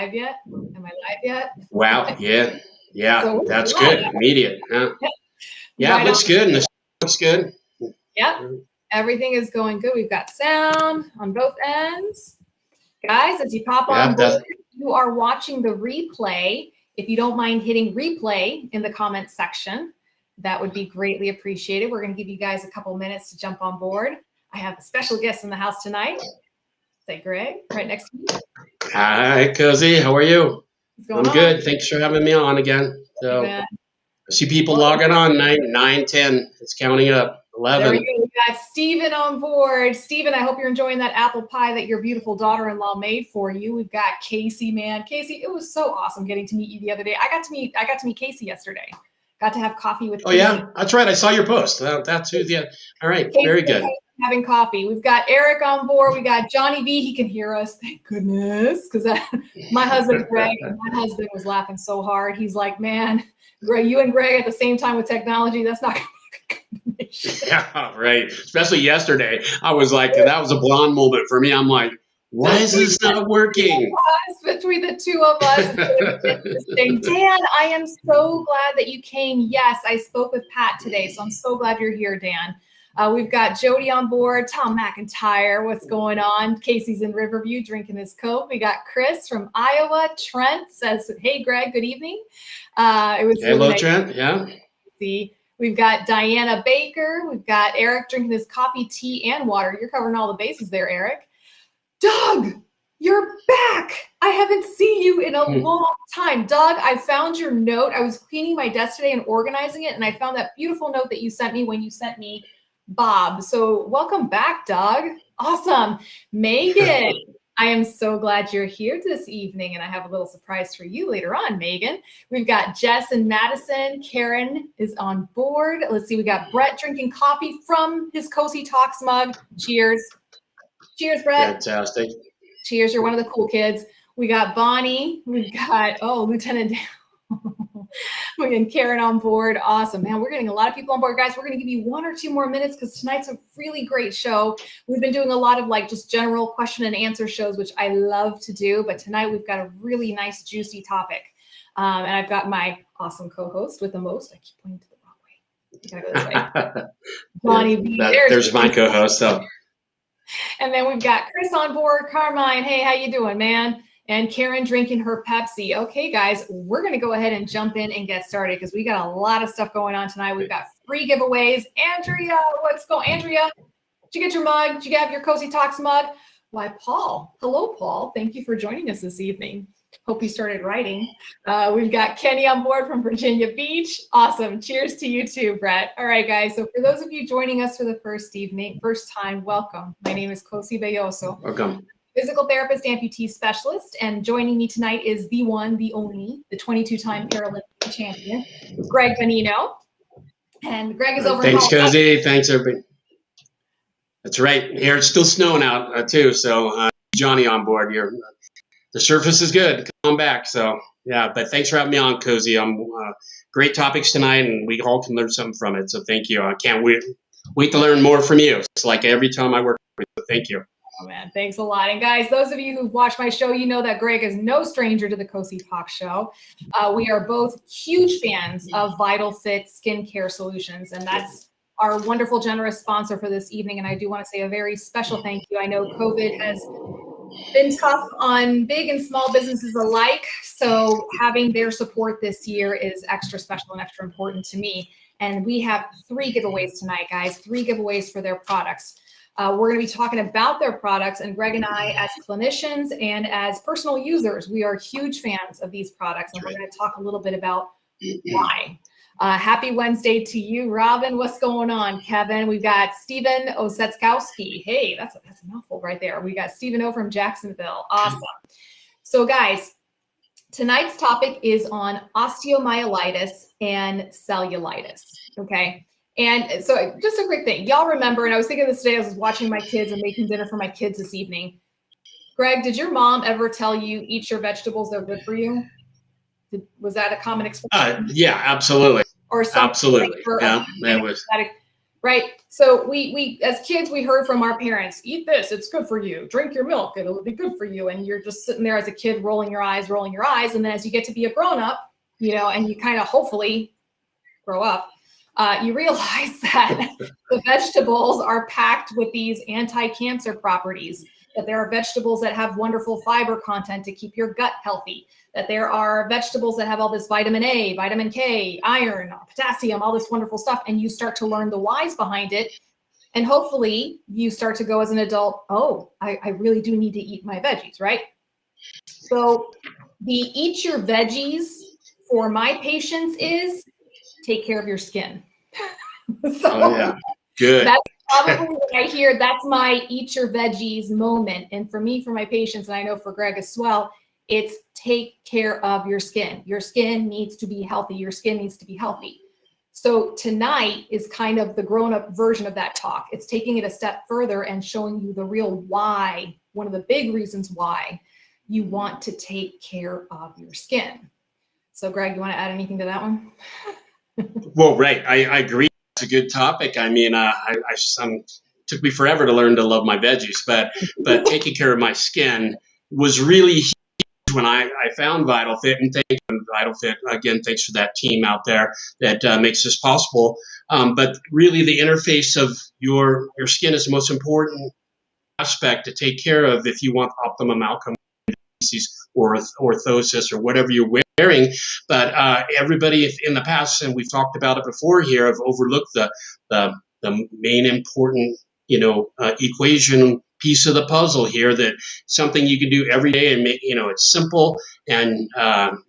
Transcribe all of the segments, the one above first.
live yet? Am I live yet? Wow. Yeah. Yeah. So That's good. Immediate. Huh? Yep. Yeah. Right It looks on. good. And the looks good. Yep. Everything is going good. We've got sound on both ends. Guys, as you pop on board, you are watching the replay. If you don't mind hitting replay in the comments section, that would be greatly appreciated. We're going to give you guys a couple minutes to jump on board. I have a special guest in the house tonight. Say Greg, right next to me. Hi, Cozy. How are you? What's going I'm on? good. Thanks for having me on again. So I see people logging on 9, 10. It's counting up. 11. There we go. We got Stephen on board. Stephen, I hope you're enjoying that apple pie that your beautiful daughter-in-law made for you. We've got Casey, man. Casey, it was so awesome getting to meet you the other day. I got to meet Casey yesterday. Got to have coffee with Casey. Yeah, that's right. I saw your post. That's who. Yeah. All right. Casey, very good. Having coffee. We've got Eric on board. We got Johnny V. He can hear us. Thank goodness. Because my husband, Greg, was laughing so hard. He's like, man, Greg, you and Greg at the same time with technology, that's not going to be a good combination. Yeah, right. Especially yesterday. I was like, that was a blonde moment for me. I'm like, why is this not working? Between the two of us. Dan, I am so glad that you came. Yes, I spoke with Pat today, so I'm so glad you're here, Dan. We've got Jody on board, Tom McIntyre, what's going on? Casey's in Riverview drinking his Coke. We got Chris from Iowa. Trent says, hey, Greg, good evening. It was hello, nice Trent. Yeah. See. We've got Diana Baker. We've got Eric drinking his coffee, tea, and water. You're covering all the bases there, Eric. Doug, you're back. I haven't seen you in a long time. Doug, I found your note. I was cleaning my desk today and organizing it, and I found that beautiful note that you sent me when you sent me Bob. So welcome back, Doug. Awesome. Megan, I am so glad you're here this evening, and I have a little surprise for you later on, Megan. We've got Jess and Madison. Karen is on board. Let's see. We got Brett drinking coffee from his Cozy Talks mug. Cheers. Cheers, Brett. Fantastic. Cheers. You're one of the cool kids. We got Bonnie. We've got, Lieutenant we got Karen on board. Awesome, man. We're getting a lot of people on board, guys. We're going to give you 1 or 2 more minutes because tonight's a really great show. We've been doing a lot of just general question and answer shows, which I love to do. But tonight we've got a really nice, juicy topic. And I've got my awesome co-host with the most. I keep pointing to the wrong way. You gotta go this way. Bonnie B. There's my co-host. So. And then we've got Chris on board. Carmine, hey, how you doing, man? And Karen drinking her Pepsi. Okay, guys, we're going to go ahead and jump in and get started because we got a lot of stuff going on tonight. We've got free giveaways. Andrea, Andrea, did you get your mug? Did you have your Cozy Talks mug? Why, Paul. Hello, Paul. Thank you for joining us this evening. Hope you started writing. We've got Kenny on board from Virginia Beach. Awesome. Cheers to you too, Brett. All right, guys. So for those of you joining us for the first time, welcome. My name is Cozy Belloso. Welcome. Physical therapist, amputee specialist, and joining me tonight is the one, the only, the 22-time Paralympic champion, Greg Benino. And Greg is over. Thanks, Cozy. Thanks, everybody. That's right. Here it's still snowing out too, so Johnny on board here. The surface is good. Come on back. So yeah, but thanks for having me on, Cozy. Great topics tonight, and we all can learn something from it. So thank you. I can't wait to learn more from you. It's like every time I work with you. So thank you. Oh, man, thanks a lot. And guys, those of you who've watched my show, you know that Greg is no stranger to the Cozy Talk show. We are both huge fans of Vital Fit skincare solutions, and that's our wonderful, generous sponsor for this evening. And I do want to say a very special thank you. I know COVID has been tough on big and small businesses alike, so having their support this year is extra special and extra important to me. And we have 3 giveaways tonight, guys, 3 giveaways for their products. We're going to be talking about their products, and Greg and I, as clinicians and as personal users, we are huge fans of these products, and we're going to talk a little bit about why. Happy Wednesday to you, Robin. What's going on, Kevin? We've got Stephen Osetskowski. Hey, that's a mouthful right there. We got Stephen O from Jacksonville. Awesome. So, guys, tonight's topic is on osteomyelitis and cellulitis. Okay. And so just a quick thing. Y'all remember, and I was thinking this today, I was watching my kids and making dinner for my kids this evening. Greg, did your mom ever tell you, eat your vegetables, they're good for you? Was that a common expression? Yeah, absolutely. Or something absolutely. Like yeah, that was. right? So we as kids, we heard from our parents, eat this, it's good for you. Drink your milk, it'll be good for you. And you're just sitting there as a kid, rolling your eyes. And then as you get to be a grown-up, and you kind of hopefully grow up, you realize that the vegetables are packed with these anti-cancer properties, that there are vegetables that have wonderful fiber content to keep your gut healthy, that there are vegetables that have all this vitamin A, vitamin K, iron, potassium, all this wonderful stuff. And you start to learn the whys behind it. And hopefully you start to go as an adult, oh, I really do need to eat my veggies, right? So the eat your veggies for my patients is take care of your skin. So oh, yeah. Good. That's probably what I hear. That's my eat your veggies moment. And for me, for my patients, and I know for Greg as well, it's take care of your skin. Your skin needs to be healthy. Your skin needs to be healthy. So tonight is kind of the grown-up version of that talk. It's taking it a step further and showing you the real why, one of the big reasons why you want to take care of your skin. So Greg, you want to add anything to that one? Well, right. I agree. It's a good topic. I mean, took me forever to learn to love my veggies, but taking care of my skin was really huge when I found Vital Fit. And thank you, Vital Fit. Again, thanks for that team out there that makes this possible. But really, the interface of your skin is the most important aspect to take care of if you want optimum outcome or orthosis or whatever you're wearing. But everybody in the past, and we've talked about it before here, have overlooked the main important equation piece of the puzzle here, that something you can do every day and make, it's simple, and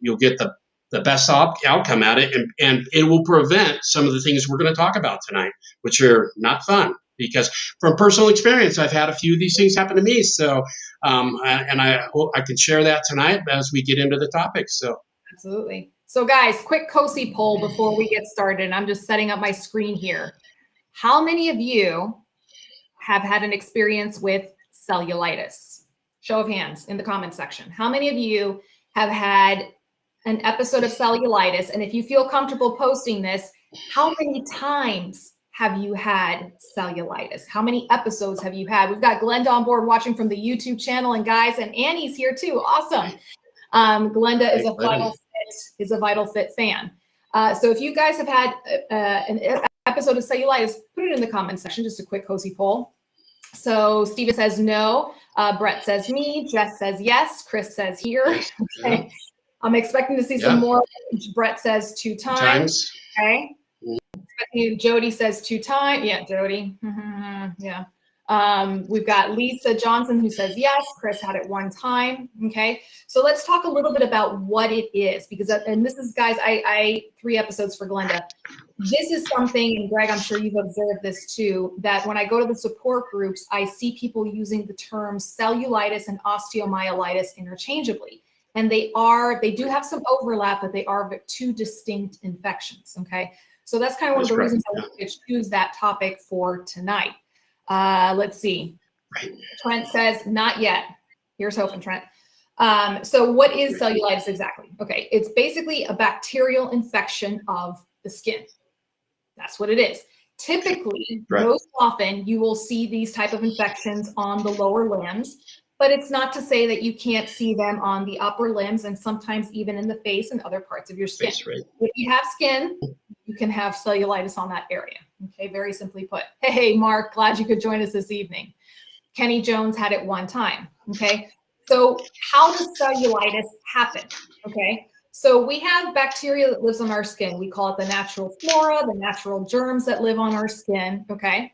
you'll get the best outcome at it, and it will prevent some of the things we're going to talk about tonight, which are not fun. Because from personal experience, I've had a few of these things happen to me. So, and I hope I can share that tonight as we get into the topic. So, absolutely. So, guys, quick COSI poll before we get started. I'm just setting up my screen here. How many of you have had an experience with cellulitis? Show of hands in the comment section. How many of you have had an episode of cellulitis? And if you feel comfortable posting this, how many times have you had cellulitis? How many episodes have you had? We've got Glenda on board watching from the YouTube channel, and guys, and Annie's here too. Awesome. Glenda is a Vital Fit fan. So if you guys have had an episode of cellulitis, put it in the comment section. Just a quick COSI poll. So Steven says no. Brett says me. Jess says yes. Chris says here. Okay. I'm expecting to see some more. Brett says 2 times. Okay. Jody says 2 times. Yeah, Jody. Yeah. We've got Lisa Johnson who says yes. Chris had it 1 time. Okay. So let's talk a little bit about what it is, because, and this is, guys, I 3 episodes for Glenda. This is something, and Greg, I'm sure you've observed this too, that when I go to the support groups, I see people using the terms cellulitis and osteomyelitis interchangeably. And they do have some overlap, but they are 2 distinct infections. Okay. So that's kind of one of the reasons I wanted to choose that topic for tonight. Let's see. Trent says, not yet. Here's hoping, Trent. So what is cellulitis exactly? Okay, it's basically a bacterial infection of the skin. That's what it is. Typically, most often, you will see these type of infections on the lower limbs, but it's not to say that you can't see them on the upper limbs and sometimes even in the face and other parts of your skin. If you have skin, you can have cellulitis on that area. Okay, very simply put. Hey, Mark, glad you could join us this evening. Kenny Jones had it 1 time. Okay, so how does cellulitis happen? Okay, so we have bacteria that lives on our skin. We call it the natural flora, the natural germs that live on our skin. Okay,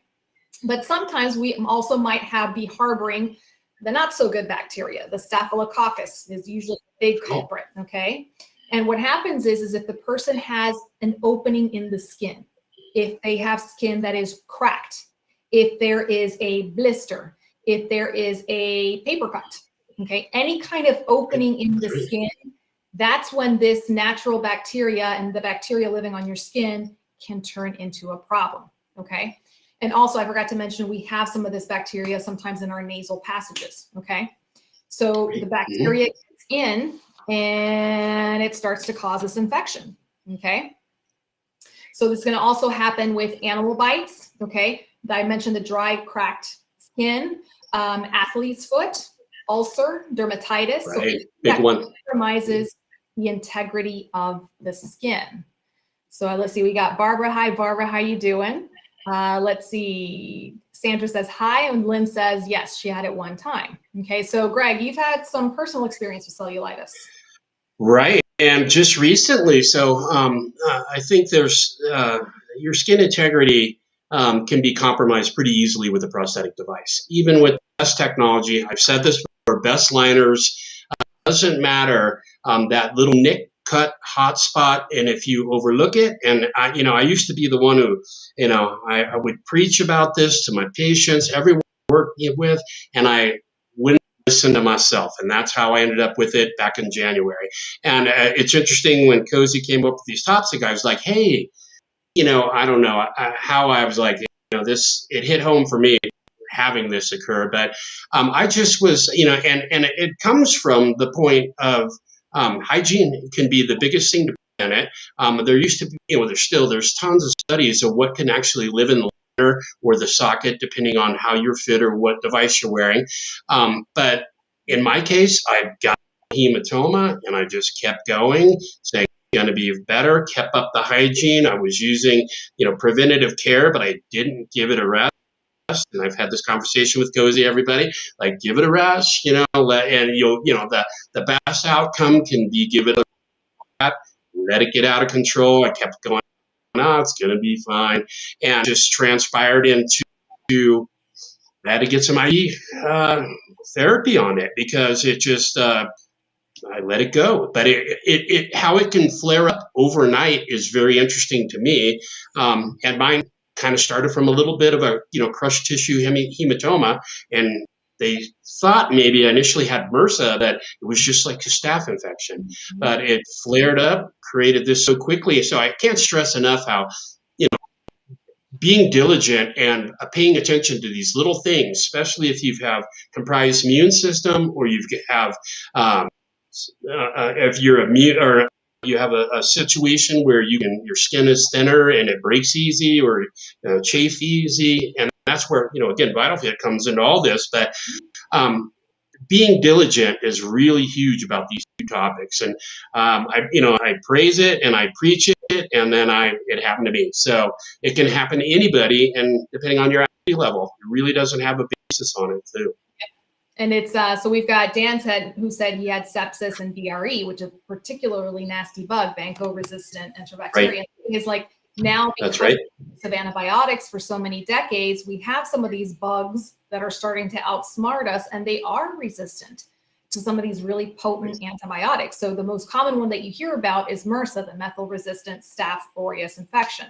but sometimes we also might be harboring the not so good bacteria. The staphylococcus is usually a big culprit. Okay, and what happens is if the person has an opening in the skin, if they have skin that is cracked, if there is a blister, if there is a paper cut, okay, any kind of opening in the skin, that's when this natural bacteria and the bacteria living on your skin can turn into a problem, okay? And also, I forgot to mention, we have some of this bacteria sometimes in our nasal passages, okay? So the bacteria gets in and it starts to cause this infection, okay? So this is going to also happen with animal bites. Okay. I mentioned the dry, cracked skin, athlete's foot, ulcer, dermatitis. Right. So Big that one. compromises the integrity of the skin. So let's see, we got Barbara. Hi, Barbara. How you doing? Let's see. Sandra says hi, and Lynn says yes, she had it one time. Okay, so Greg, you've had some personal experience with cellulitis. Right. And just recently, so I think there's your skin integrity can be compromised pretty easily with a prosthetic device. Even with best technology, I've said this before, best liners, doesn't matter that little nick, cut, hot spot, and if you overlook it, and I used to be the one who, I would preach about this to my patients, everyone I worked with, and I wouldn't listen to myself, and that's how I ended up with it back in January. And it's interesting when Cozy came up with these topics, I was like, hey, I don't know how I was like, this, it hit home for me having this occur, but I just was, and it comes from the point of hygiene can be the biggest thing to prevent it. There used to be, there's tons of studies of what can actually live in the liner or the socket, depending on how you're fit or what device you're wearing. But in my case, I got hematoma and I just kept going, saying, going to be better, kept up the hygiene. I was using, preventative care, but I didn't give it a rest. And I've had this conversation with Cozy, everybody, like give it a rest, and the best outcome can be give it a rest, let it get out of control. I kept going, it's going to be fine. And just transpired into I had to get some IV therapy on it because it just, I let it go. But how it can flare up overnight is very interesting to me. And mine kind of started from a little bit of a crushed tissue hematoma, and they thought maybe I initially had Mrsa, that it was just like a staph infection, but it flared up, created this so quickly. So I can't stress enough how being diligent and paying attention to these little things, especially if you have compromised immune system or you have if you're immune or you have a situation where your skin is thinner and it breaks easy or chafe easy, and that's where again VitalFit comes into all this. But being diligent is really huge about these two topics, and I praise it and I preach it, and then it happened to me. So it can happen to anybody, and depending on your activity level, it really doesn't have a basis on it too. And it's so we've got Dan who said he had sepsis and DRE, which is a particularly nasty bug, Vanco-resistant enterobacterium. Right. Is like now because of antibiotics for so many decades, we have some of these bugs that are starting to outsmart us, and they are resistant to some of these really potent antibiotics. So the most common one that you hear about is Mrsa, the methyl-resistant Staph aureus infection.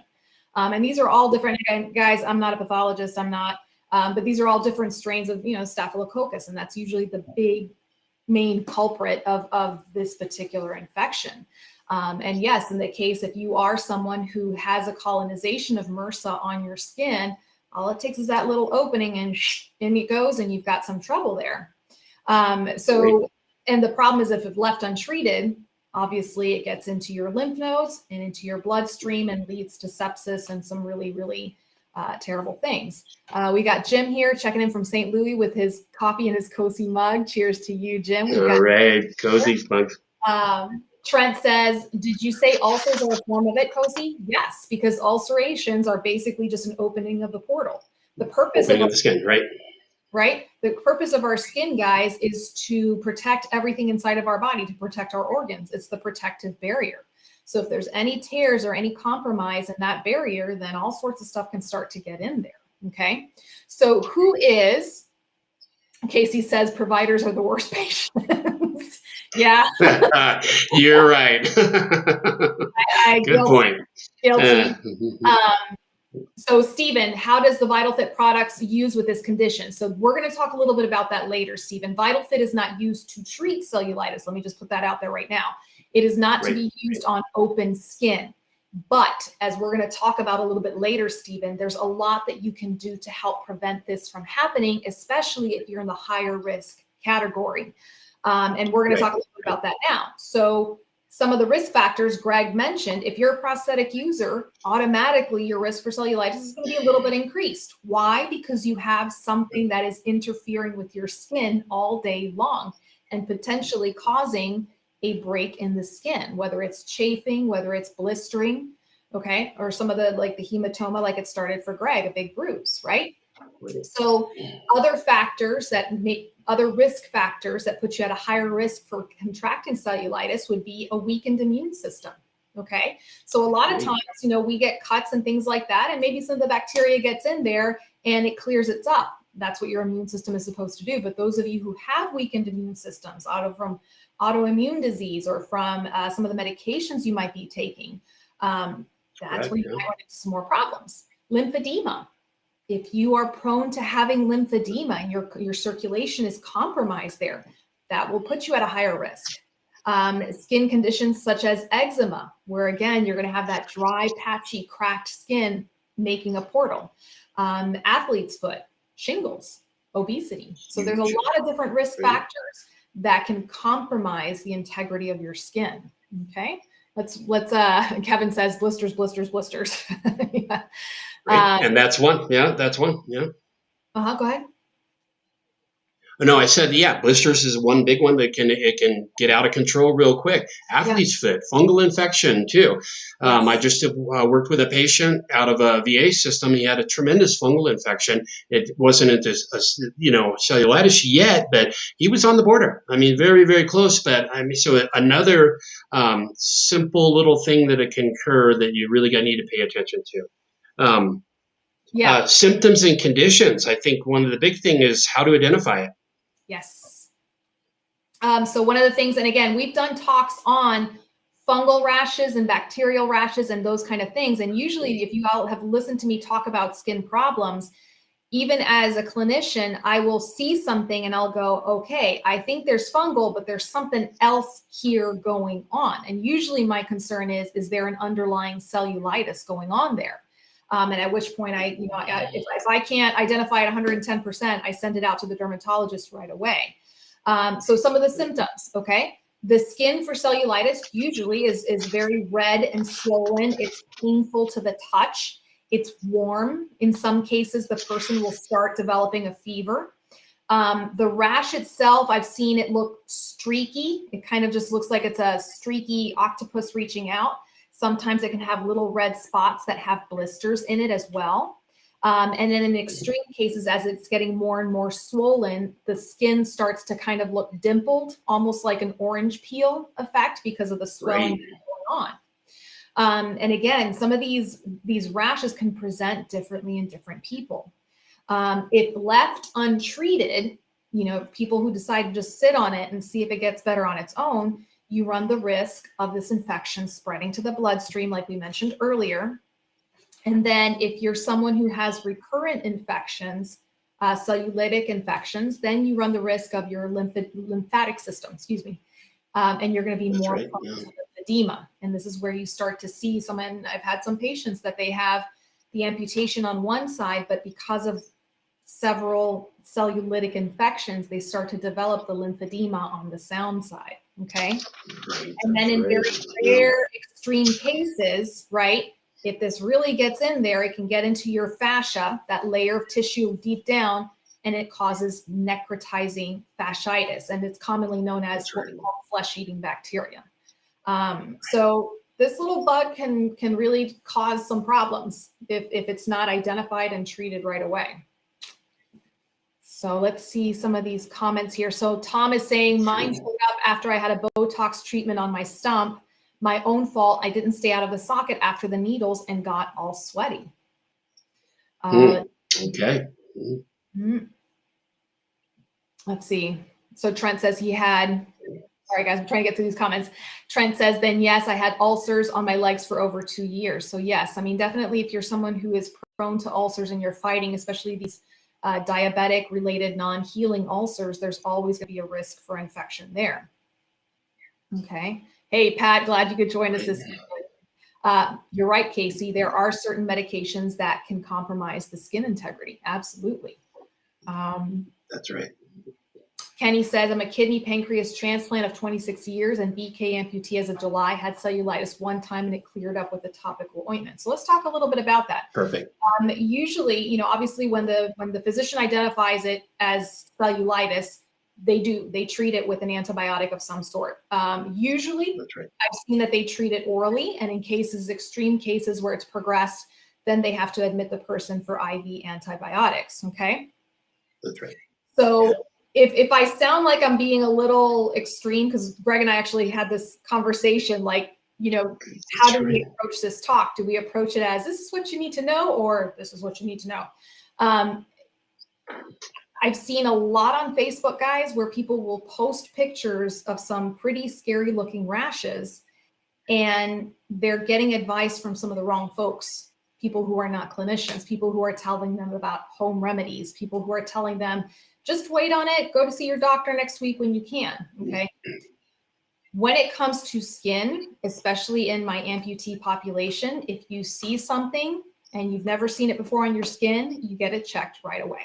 And these are all different, guys. I'm not a pathologist. I'm not. But these are all different strains of, Staphylococcus, and that's usually the big main culprit of this particular infection. And yes, in the case, if you are someone who has a colonization of Mrsa on your skin, all it takes is that little opening and in it goes, and you've got some trouble there. And the problem is if left untreated, obviously it gets into your lymph nodes and into your bloodstream and leads to sepsis and some really, really terrible things. We got Jim here checking in from St. Louis with his coffee and his Cozy mug. Cheers to you, Jim. All right, Cozy mug. Trent says, did you say ulcers are a form of it, Cozy? Yes, because ulcerations are basically just an opening of the portal. The purpose of the skin, right? The purpose of our skin, guys, is to protect everything inside of our body, to protect our organs. It's the protective barrier. So if there's any tears or any compromise in that barrier, then all sorts of stuff can start to get in there. Okay. So Casey says providers are the worst patients. Yeah. You're right. Good point. Guilty. So Stephen, how does the VitalFit products use with this condition? So we're going to talk a little bit about that later, Stephen. VitalFit is not used to treat cellulitis. Let me just put that out there right now. It is not to be used on open skin. But as we're going to talk about a little bit later, Stephen, there's a lot that you can do to help prevent this from happening, especially if you're in the higher risk category. And we're going to talk a little bit about that now. So Some of the risk factors Greg mentioned, if you're a prosthetic user, automatically your risk for cellulitis is going to be a little bit increased. Why? Because you have something that is interfering with your skin all day long and potentially causing a break in the skin, whether it's chafing, whether it's blistering, okay, or some of the like the hematoma, like it started for Greg, a big bruise, right? So other factors that make other risk factors that put you at a higher risk for contracting cellulitis would be a weakened immune system. Okay. So a lot of times, you know, we get cuts and things like that, and maybe some of the bacteria gets in there and it clears it up. That's what your immune system is supposed to do. But those of you who have weakened immune systems from autoimmune disease or from some of the medications you might be taking, that's where you might run into some more problems. Lymphedema. If you are prone to having lymphedema and your circulation is compromised there, that will put you at a higher risk. Skin conditions such as eczema, where again, you're going to have that dry, patchy, cracked skin making a portal. Athlete's foot, shingles, obesity. So there's a lot of different risk factors that can compromise the integrity of your skin. Okay. Let's Kevin says blisters, blisters, blisters. Yeah. And that's one. Yeah, that's one. Yeah. Go ahead. No, I said, yeah, blisters is one big one that it can get out of control real quick. Athlete's foot, fungal infection too. I just worked with a patient out of a VA system. He had a tremendous fungal infection. It wasn't into cellulitis yet, but he was on the border. I mean, very, very close. But I mean, so another simple little thing that it can occur that you really need to pay attention to. Symptoms and conditions. I think one of the big thing is how to identify it. Yes. So one of the things, and again, we've done talks on fungal rashes and bacterial rashes and those kind of things. And usually if you all have listened to me talk about skin problems, even as a clinician, I will see something and I'll go, okay, I think there's fungal, but there's something else here going on. And usually my concern is there an underlying cellulitis going on there? And at which point if I can't identify it 110%, I send it out to the dermatologist right away. So some of the symptoms, okay? The skin for cellulitis usually is very red and swollen. It's painful to the touch. It's warm. In some cases, the person will start developing a fever. The rash itself, I've seen it look streaky. It kind of just looks like it's a streaky octopus reaching out. Sometimes it can have little red spots that have blisters in it as well. And then in extreme cases, as it's getting more and more swollen, the skin starts to kind of look dimpled, almost like an orange peel effect because of the swelling going on. And again, some of these rashes can present differently in different people. If left untreated, people who decide to just sit on it and see if it gets better on its own, you run the risk of this infection spreading to the bloodstream, like we mentioned earlier. And then if you're someone who has recurrent infections, cellulitic infections, then you run the risk of your lymphatic system, and you're going to be more prone to lymphedema. And this is where you start to see I've had some patients that they have the amputation on one side, but because of several cellulitic infections, they start to develop the lymphedema on the sound side. Okay. And then in very rare extreme cases, right, if this really gets in there, it can get into your fascia, that layer of tissue deep down, and it causes necrotizing fasciitis. And it's commonly known as what we call flesh-eating bacteria. So this little bug can really cause some problems if it's not identified and treated right away. So let's see some of these comments here. So Tom is saying, mine showed up after I had a Botox treatment on my stump. My own fault. I didn't stay out of the socket after the needles and got all sweaty. Okay. Let's see. So Trent says he had, sorry guys, I'm trying to get through these comments. Trent says, then yes, I had ulcers on my legs for over 2 years. So yes, I mean, definitely if you're someone who is prone to ulcers and you're fighting, especially these diabetic related non-healing ulcers, there's always going to be a risk for infection there. Okay. Hey, Pat, glad you could join us this evening. You're right, Casey. There are certain medications that can compromise the skin integrity. Absolutely. That's right. Kenny says, I'm a kidney pancreas transplant of 26 years and BK amputee as of July, had cellulitis one time and it cleared up with a topical ointment. So let's talk a little bit about that. Perfect. Usually, you know, obviously when the physician identifies it as cellulitis, they treat it with an antibiotic of some sort. Usually, That's right. I've seen that they treat it orally, and in extreme cases where it's progressed, then they have to admit the person for IV antibiotics, okay? That's right. So if I sound like I'm being a little extreme, because Greg and I actually had this conversation, like, you know, how do we approach this talk? Do we approach it as this is what you need to know, or this is what you need to know? I've seen a lot on Facebook, guys, where people will post pictures of some pretty scary looking rashes, and they're getting advice from some of the wrong folks, people who are not clinicians, people who are telling them about home remedies, people who are telling them, just wait on it, go to see your doctor next week when you can, okay? When it comes to skin, especially in my amputee population, if you see something and you've never seen it before on your skin, you get it checked right away,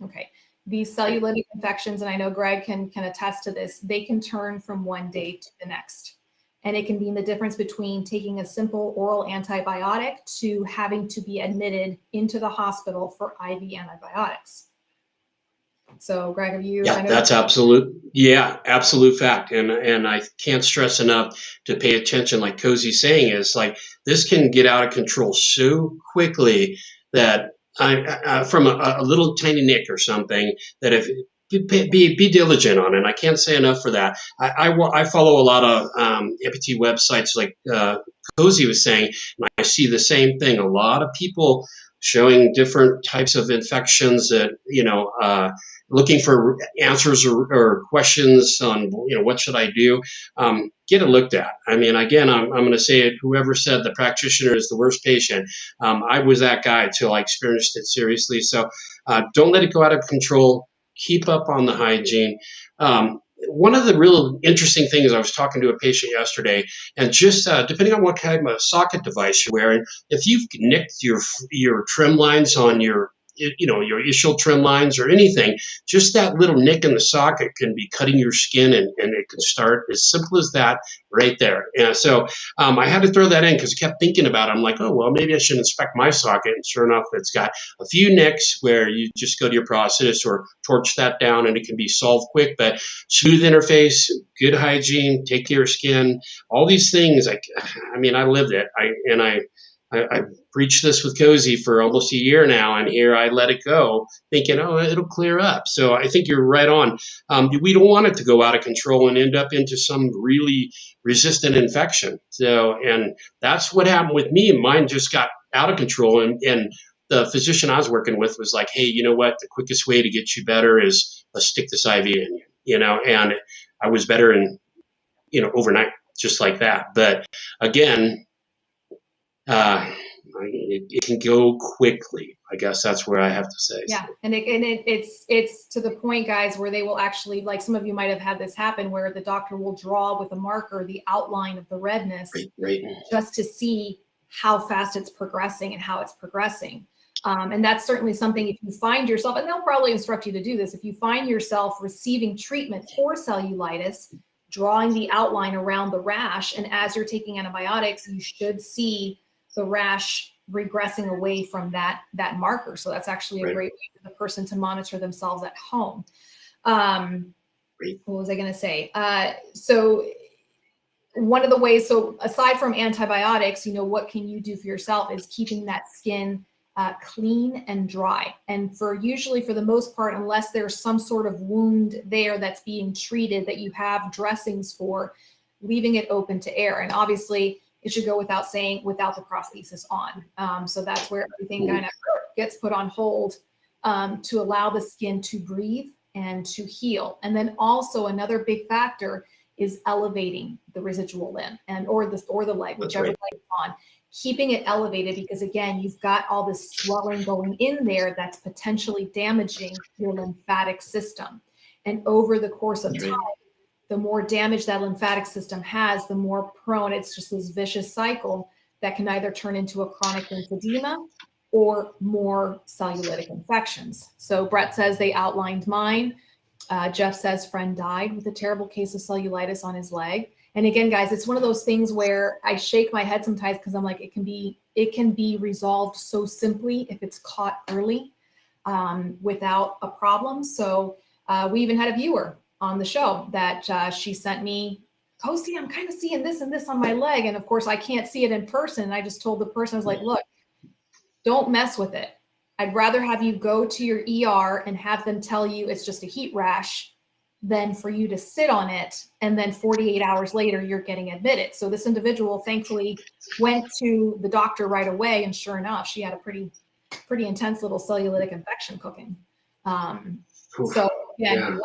okay? These cellulitic infections, and I know Greg can attest to this, they can turn from one day to the next. And it can be the difference between taking a simple oral antibiotic to having to be admitted into the hospital for IV antibiotics. So Greg, have you? Yeah, that's absolute fact. And I can't stress enough to pay attention, like Cozy's saying, is like, this can get out of control so quickly that from a little tiny nick or something, that if be diligent on it. I can't say enough for that. I follow a lot of amputee websites, like Cozy was saying, and I see the same thing. A lot of people showing different types of infections that, you know, looking for answers or questions on, you know, what should I do? Get it looked at. I mean, again, I'm going to say it. Whoever said the practitioner is the worst patient, I was that guy until I experienced it seriously. So don't let it go out of control. Keep up on the hygiene. One of the real interesting things, I was talking to a patient yesterday, and just depending on what kind of socket device you're wearing, if you've nicked your trim lines on your ischial trim lines or anything, just that little nick in the socket can be cutting your skin, and it can start as simple as that right there. And so I had to throw that in because I kept thinking about it. I'm like, oh, well, maybe I should inspect my socket. And sure enough, it's got a few nicks where you just go to your process or torch that down and it can be solved quick. But smooth interface, good hygiene, take care of skin, all these things. I mean, I lived it. I preached this with Cozy for almost a year now, and here I let it go, thinking, oh, it'll clear up. So I think you're right on. We don't want it to go out of control and end up into some really resistant infection. So, and that's what happened with me. Mine just got out of control, and the physician I was working with was like, hey, you know what? The quickest way to get you better is let's stick this IV in you, you know, and I was better in, you know, overnight, just like that. But again, it can go quickly. I guess that's where I have to say. Yeah, and it's to the point, guys, where they will actually, like some of you might have had this happen, where the doctor will draw with a marker the outline of the redness, right. just to see how fast it's progressing and how it's progressing. And that's certainly something, if you find yourself, and they'll probably instruct you to do this, if you find yourself receiving treatment for cellulitis, drawing the outline around the rash, and as you're taking antibiotics, you should see the rash regressing away from that marker. So that's actually a great way for the person to monitor themselves at home. What was I going to say? So one of the ways, so aside from antibiotics, you know, what can you do for yourself is keeping that skin clean and dry. And usually for the most part, unless there's some sort of wound there that's being treated that you have dressings for, leaving it open to air. And obviously it should go without saying, without the prosthesis on. So that's where everything kind of gets put on hold to allow the skin to breathe and to heal. And then also another big factor is elevating the residual limb or the leg, whichever leg it's on, keeping it elevated, because again, you've got all this swelling going in there that's potentially damaging your lymphatic system. And over the course of time, the more damage that lymphatic system has, the more prone, it's just this vicious cycle that can either turn into a chronic lymphedema or more cellulitic infections. So Brett says they outlined mine. Jeff says friend died with a terrible case of cellulitis on his leg. And again, guys, it's one of those things where I shake my head sometimes because I'm like, it can be resolved so simply if it's caught early without a problem. So we even had a viewer on the show that she sent me, Kosi, I'm kind of seeing this and this on my leg. And of course, I can't see it in person. And I just told the person, I was like, look, don't mess with it. I'd rather have you go to your ER and have them tell you it's just a heat rash than for you to sit on it and then 48 hours later you're getting admitted. So this individual thankfully went to the doctor right away, and sure enough, she had a pretty intense little cellulitic infection cooking. So again,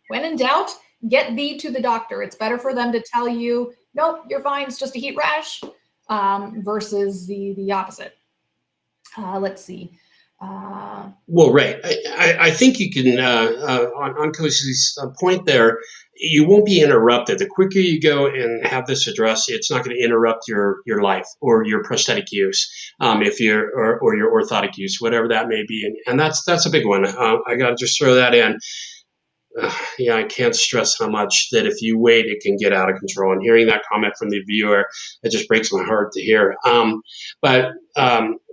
when in doubt, get thee to the doctor. It's better for them to tell you, nope, you're fine, it's just a heat rash, versus the opposite. Let's see. Well, right. I think you can, on Kosi's point there, you won't be interrupted. The quicker you go and have this addressed, it's not going to interrupt your life or your prosthetic use, if you're, or your orthotic use, whatever that may be. And that's a big one. I got to just throw that in. Yeah, I can't stress how much that if you wait, it can get out of control. And hearing that comment from the viewer, it just breaks my heart to hear. But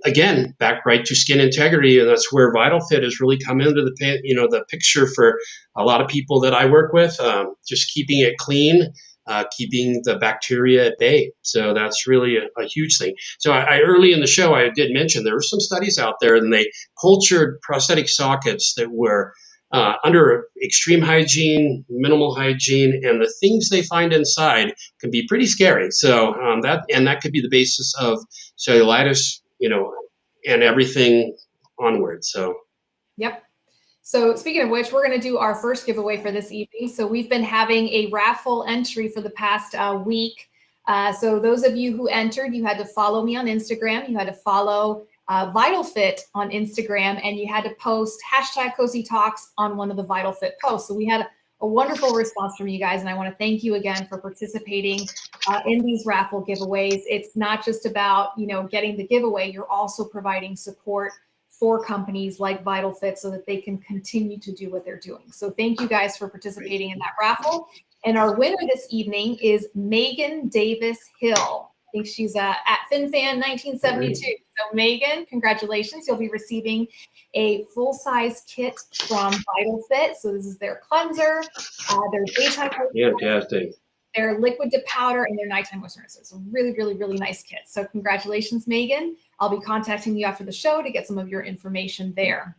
again, back right to skin integrity, and that's where VitalFit has really come into the picture for a lot of people that I work with. Just keeping it clean, keeping the bacteria at bay. So that's really a huge thing. So I early in the show, I did mention there were some studies out there, and they cultured prosthetic sockets that were under extreme hygiene, minimal hygiene, and the things they find inside can be pretty scary. So that could be the basis of cellulitis, and everything onward. So. Yep. So speaking of which, we're going to do our first giveaway for this evening. So we've been having a raffle entry for the past week. So those of you who entered, you had to follow me on Instagram. You had to follow VitalFit on Instagram, and you had to post #CosiTalks on one of the VitalFit posts. So we had a wonderful response from you guys, and I want to thank you again for participating in these raffle giveaways. It's not just about getting the giveaway; you're also providing support for companies like VitalFit so that they can continue to do what they're doing. So thank you guys for participating in that raffle. And our winner this evening is Megan Davis Hill. I think she's at FinFan1972. So Megan, congratulations. You'll be receiving a full-size kit from VitalFit. So this is their cleanser, their daytime Fantastic. their liquid to powder, and their nighttime moisturizer. So really, really, really nice kit. So congratulations, Megan. I'll be contacting you after the show to get some of your information there.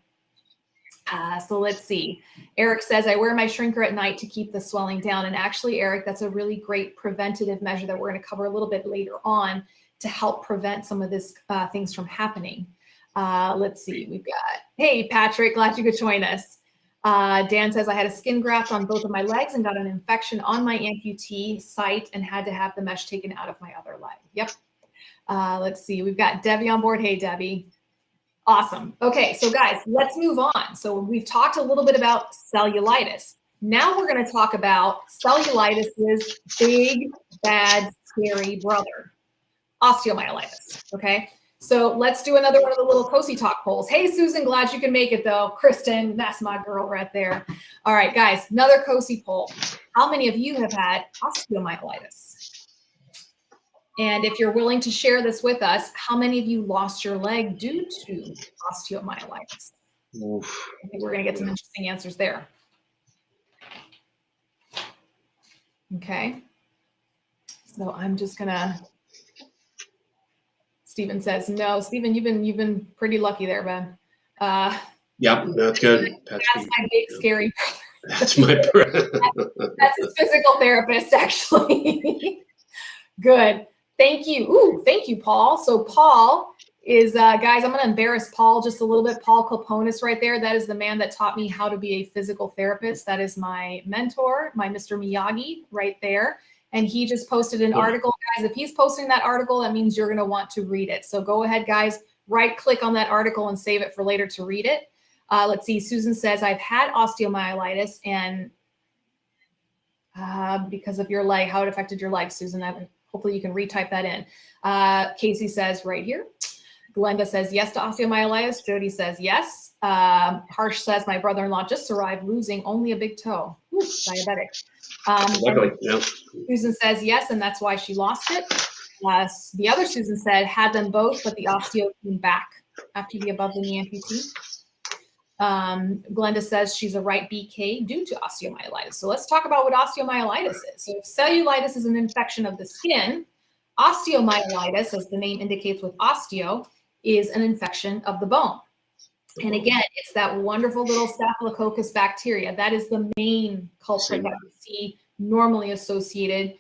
So let's see. Eric says, I wear my shrinker at night to keep the swelling down. And actually, Eric, that's a really great preventative measure that we're going to cover a little bit later on to help prevent some of this things from happening. Let's see. We've got, hey, Patrick, glad you could join us. Dan says, I had a skin graft on both of my legs and got an infection on my amputee site and had to have the mesh taken out of my other leg. Yep. Let's see. We've got Debbie on board. Hey, Debbie. Awesome. Okay, so guys, let's move on. So we've talked a little bit about cellulitis. Now we're going to talk about cellulitis's big, bad, scary brother, osteomyelitis. Okay, so let's do another one of the little Kosi Talk polls. Hey, Susan, glad you can make it though. Kristen, that's my girl right there. All right, guys, another Kosi poll. How many of you have had osteomyelitis? And if you're willing to share this with us, how many of you lost your leg due to osteomyelitis? Oof. I think we're going to get some interesting answers there. Okay. So I'm just going to, Stephen says, no, Stephen, you've been pretty lucky there, Ben. Yep, that's good. That's my big scary brother. That's my That's his physical therapist, actually. Good. Thank you. Ooh, thank you, Paul. So Paul is, guys, I'm going to embarrass Paul just a little bit. Paul Kloponis right there. That is the man that taught me how to be a physical therapist. That is my mentor, my Mr. Miyagi right there. And he just posted an article. Guys, if he's posting that article, that means you're going to want to read it. So go ahead, guys, right click on that article and save it for later to read it. Let's see. Susan says, I've had osteomyelitis and because of your leg, how it affected your leg, Susan. Hopefully you can retype that in. Casey says right here, Glenda says yes to osteomyelitis. Jody says yes. Harsh says my brother-in-law just survived losing only a big toe. Whew, diabetic. Luckily, yeah. Susan says yes, and that's why she lost it. The other Susan said had them both, but the osteo came back after the above the knee amputee. Glenda says she's a right BK due to osteomyelitis. So let's talk about what osteomyelitis is. So if cellulitis is an infection of the skin, osteomyelitis, as the name indicates with osteo, is an infection of the bone. And again, it's that wonderful little Staphylococcus bacteria. That is the main culprit that we see normally associated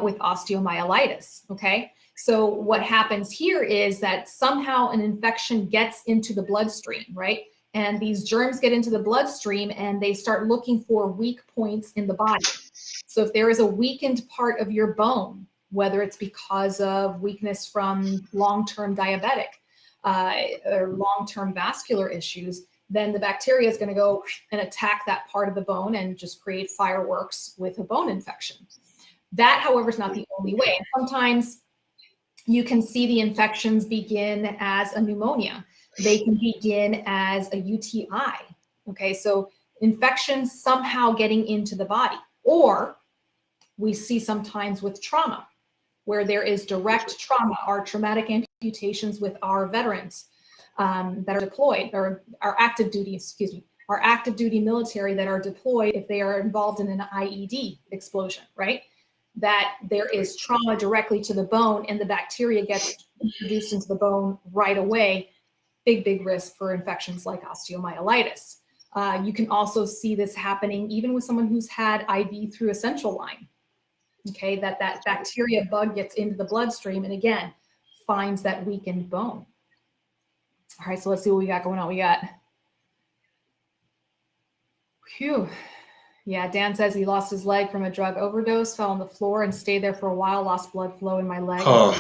with osteomyelitis, okay? So what happens here is that somehow an infection gets into the bloodstream, right? And these germs get into the bloodstream and they start looking for weak points in the body. So if there is a weakened part of your bone, whether it's because of weakness from long-term diabetic or long-term vascular issues, then the bacteria is going to go and attack that part of the bone and just create fireworks with a bone infection. That, however, is not the only way. And sometimes you can see the infections begin as a pneumonia. They can begin as a UTI. Okay, so infections somehow getting into the body. Or we see sometimes with trauma, where there is direct trauma, or traumatic amputations with our veterans that are deployed, or our active duty, our active duty military that are deployed if they are involved in an IED explosion, right? That there is trauma directly to the bone and the bacteria gets introduced into the bone right away. Big risk for infections like osteomyelitis. You can also see this happening even with someone who's had IV through a central line. Okay, that bacteria bug gets into the bloodstream and again, finds that weakened bone. All right, so let's see what we got going on. We got, phew. Yeah, Dan says he lost his leg from a drug overdose, fell on the floor and stayed there for a while, lost blood flow in my leg. Oh.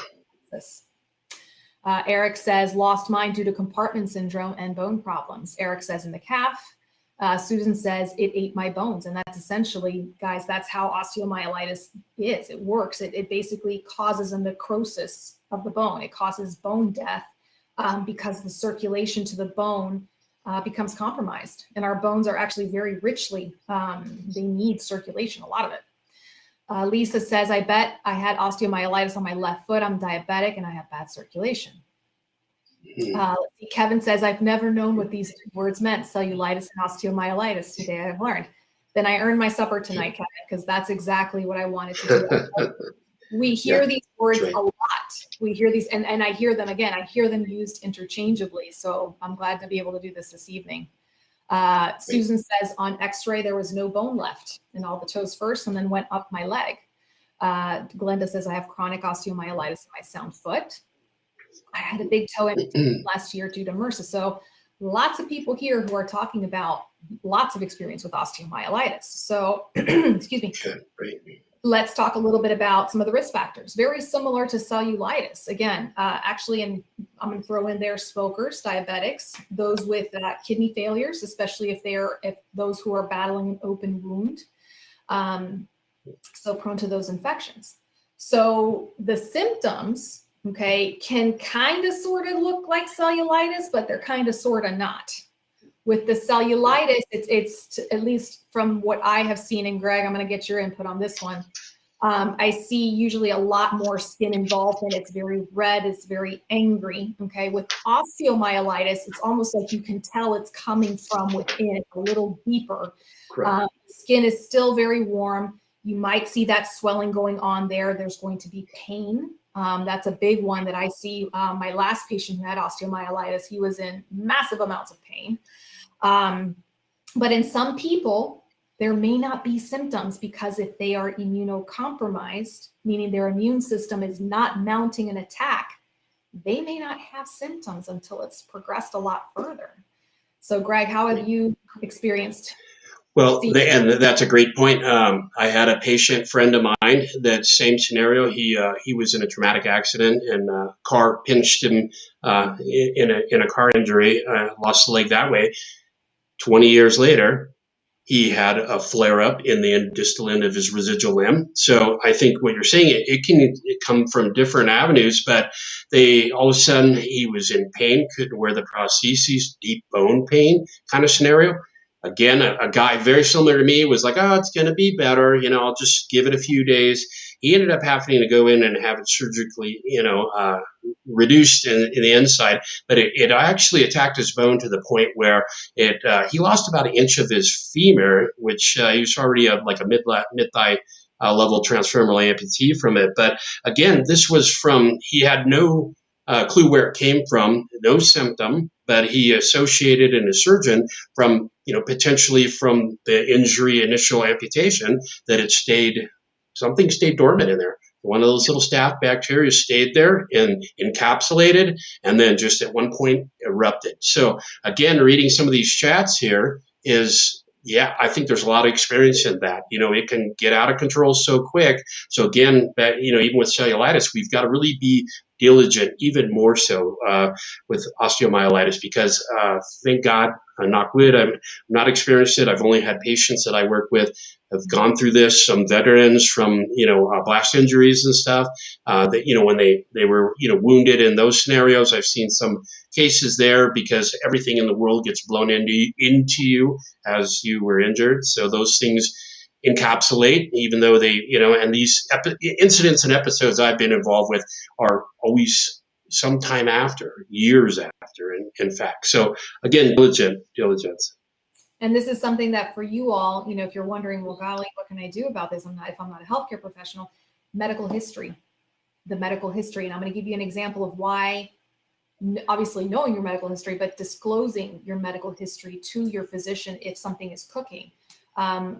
Eric says lost mine due to compartment syndrome and bone problems. Eric says in the calf. Susan says it ate my bones. And that's essentially, guys, that's how osteomyelitis is. It works. It basically causes a necrosis of the bone. It causes bone death because the circulation to the bone becomes compromised. And our bones are actually very richly, they need circulation, a lot of it. Lisa says, I bet I had osteomyelitis on my left foot. I'm diabetic and I have bad circulation. Kevin says, I've never known what these two words meant, cellulitis and osteomyelitis. Today I've learned. Then I earned my supper tonight, Kevin, because that's exactly what I wanted to do. We hear these words a lot. We hear these, and I hear them again. I hear them used interchangeably. So I'm glad to be able to do this evening. Susan says on x-ray, there was no bone left in all the toes first and then went up my leg. Glenda says I have chronic osteomyelitis in my sound foot. I had a big toe amputation last year due to Mrsa. So lots of people here who are talking about lots of experience with osteomyelitis. So, excuse me. Let's talk a little bit about some of the risk factors. Very similar to cellulitis. Again, actually, and I'm going to throw in there smokers, diabetics, those with kidney failures, especially if those who are battling an open wound, so prone to those infections. So the symptoms, okay, can kind of sort of look like cellulitis, but they're kind of sort of not. With the cellulitis, it's at least from what I have seen, and Greg, I'm going to get your input on this one. I see usually a lot more skin involvement. It's very red. It's very angry. Okay. With osteomyelitis, it's almost like you can tell it's coming from within. It's a little deeper. Skin is still very warm. You might see that swelling going on there. There's going to be pain. That's a big one that I see. My last patient who had osteomyelitis, he was in massive amounts of pain. But in some people, there may not be symptoms because if they are immunocompromised, meaning their immune system is not mounting an attack, they may not have symptoms until it's progressed a lot further. So Greg, how have you experienced? Well, and that's a great point. I had a patient friend of mine, that same scenario. He was in a traumatic accident and a car pinched him in a car injury, lost the leg that way. 20 years later, he had a flare up in the distal end of his residual limb. So I think what you're saying, it can come from different avenues, but all of a sudden he was in pain, couldn't wear the prostheses, deep bone pain kind of scenario. Again, a guy very similar to me was like, oh, it's going to be better. I'll just give it a few days. He ended up having to go in and have it surgically, reduced in the inside, but it actually attacked his bone to the point where he lost about an inch of his femur, which he was already like a mid-thigh level transfemoral amputee from it. But again, this was he had no clue where it came from, no symptom, but he associated in a surgeon from, potentially from the injury initial amputation that something stayed dormant in there. One of those little staph bacteria stayed there and encapsulated, and then just at one point erupted. So again, reading some of these chats here is, I think there's a lot of experience in that. It can get out of control so quick. So again, even with cellulitis, we've got to really be diligent, even more so with osteomyelitis, because thank God, knock wood, I'm not experienced it. I've only had patients that I work with have gone through this, some veterans from, blast injuries and stuff, that, when they were, wounded in those scenarios. I've seen some cases there because everything in the world gets blown into you as you were injured. So those things encapsulate, even though they, and these incidents and episodes I've been involved with are always sometime after, years after, in fact. So again, diligence. And this is something that for you all, if you're wondering, well, golly, what can I do about this? If I'm not a healthcare professional, medical history, the medical history. And I'm going to give you an example of why, obviously knowing your medical history, but disclosing your medical history to your physician if something is cooking.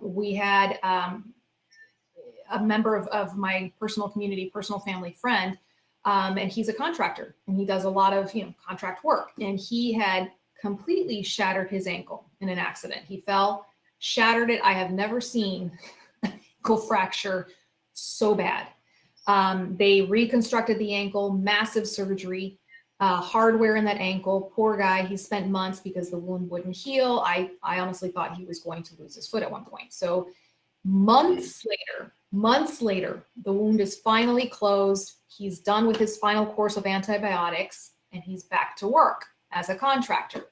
We had a member of my personal community, personal family friend, and he's a contractor, and he does a lot of contract work. And he had completely shattered his ankle in an accident. He fell, shattered it. I have never seen an ankle fracture so bad. They reconstructed the ankle, massive surgery, hardware in that ankle. Poor guy, he spent months because the wound wouldn't heal. I honestly thought he was going to lose his foot at one point. So months later, the wound is finally closed. He's done with his final course of antibiotics, and he's back to work as a contractor.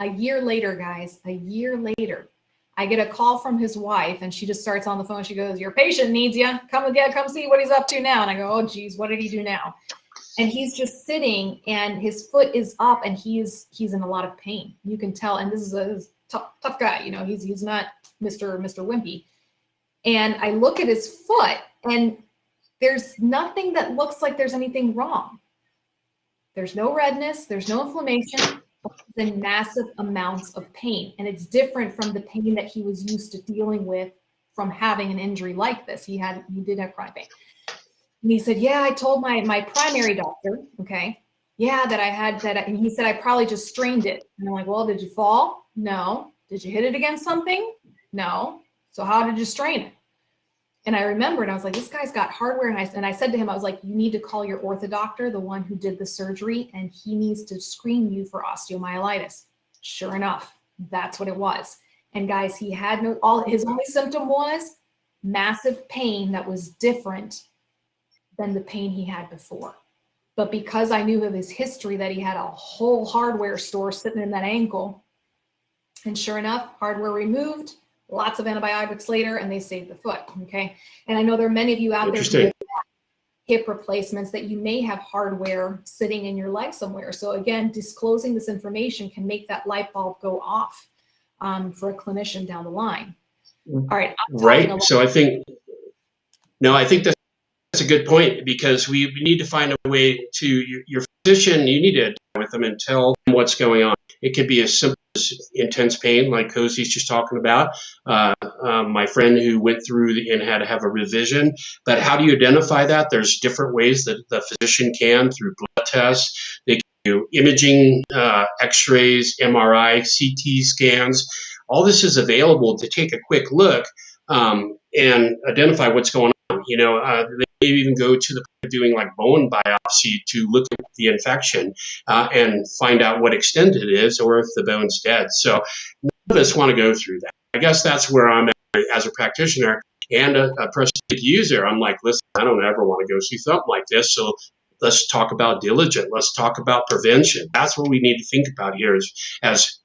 A year later, guys, I get a call from his wife, and she just starts on the phone. She goes, your patient needs you. Come see what he's up to now. And I go, oh, geez, what did he do now? And he's just sitting, and his foot is up, and he's in a lot of pain. You can tell. And this is a tough guy. He's not Mr. Wimpy. And I look at his foot, and there's nothing that looks like there's anything wrong. There's no redness, there's no inflammation, then massive amounts of pain. And it's different from the pain that he was used to dealing with from having an injury like this. He did have chronic pain. And he said, I told my primary doctor, that I had that. And he said, I probably just strained it. And I'm like, well, did you fall? No. Did you hit it against something? No. So how did you strain it? And I remembered, I was like, this guy's got hardware. And I said to him, I was like, you need to call your ortho doctor, the one who did the surgery, and he needs to screen you for osteomyelitis. Sure enough, that's what it was. And guys, he had his only symptom was massive pain that was different than the pain he had before. But because I knew of his history, that he had a whole hardware store sitting in that ankle, and sure enough, hardware removed, lots of antibiotics later, and they saved the foot. And I know there are many of you out there who have hip replacements that you may have hardware sitting in your leg somewhere. So again, disclosing this information can make that light bulb go off for a clinician down the line. All right. Right. So I think that's a good point, because we need to find a way to your physician. You need to talk with them and tell them what's going on. It could be as simple as intense pain, like Cosey's just talking about. My friend who went through and had to have a revision. But how do you identify that? There's different ways that the physician can, through blood tests. They can do imaging, X-rays, MRI, CT scans. All this is available to take a quick look and identify what's going on. They may even go to the point of doing like bone biopsy to look at the infection and find out what extent it is, or if the bone's dead. So none of us want to go through that. I guess that's where I'm at as a practitioner and a prosthetic user. I'm like, listen, I don't ever want to go see something like this. So let's talk about diligent. Let's talk about prevention. That's what we need to think about here as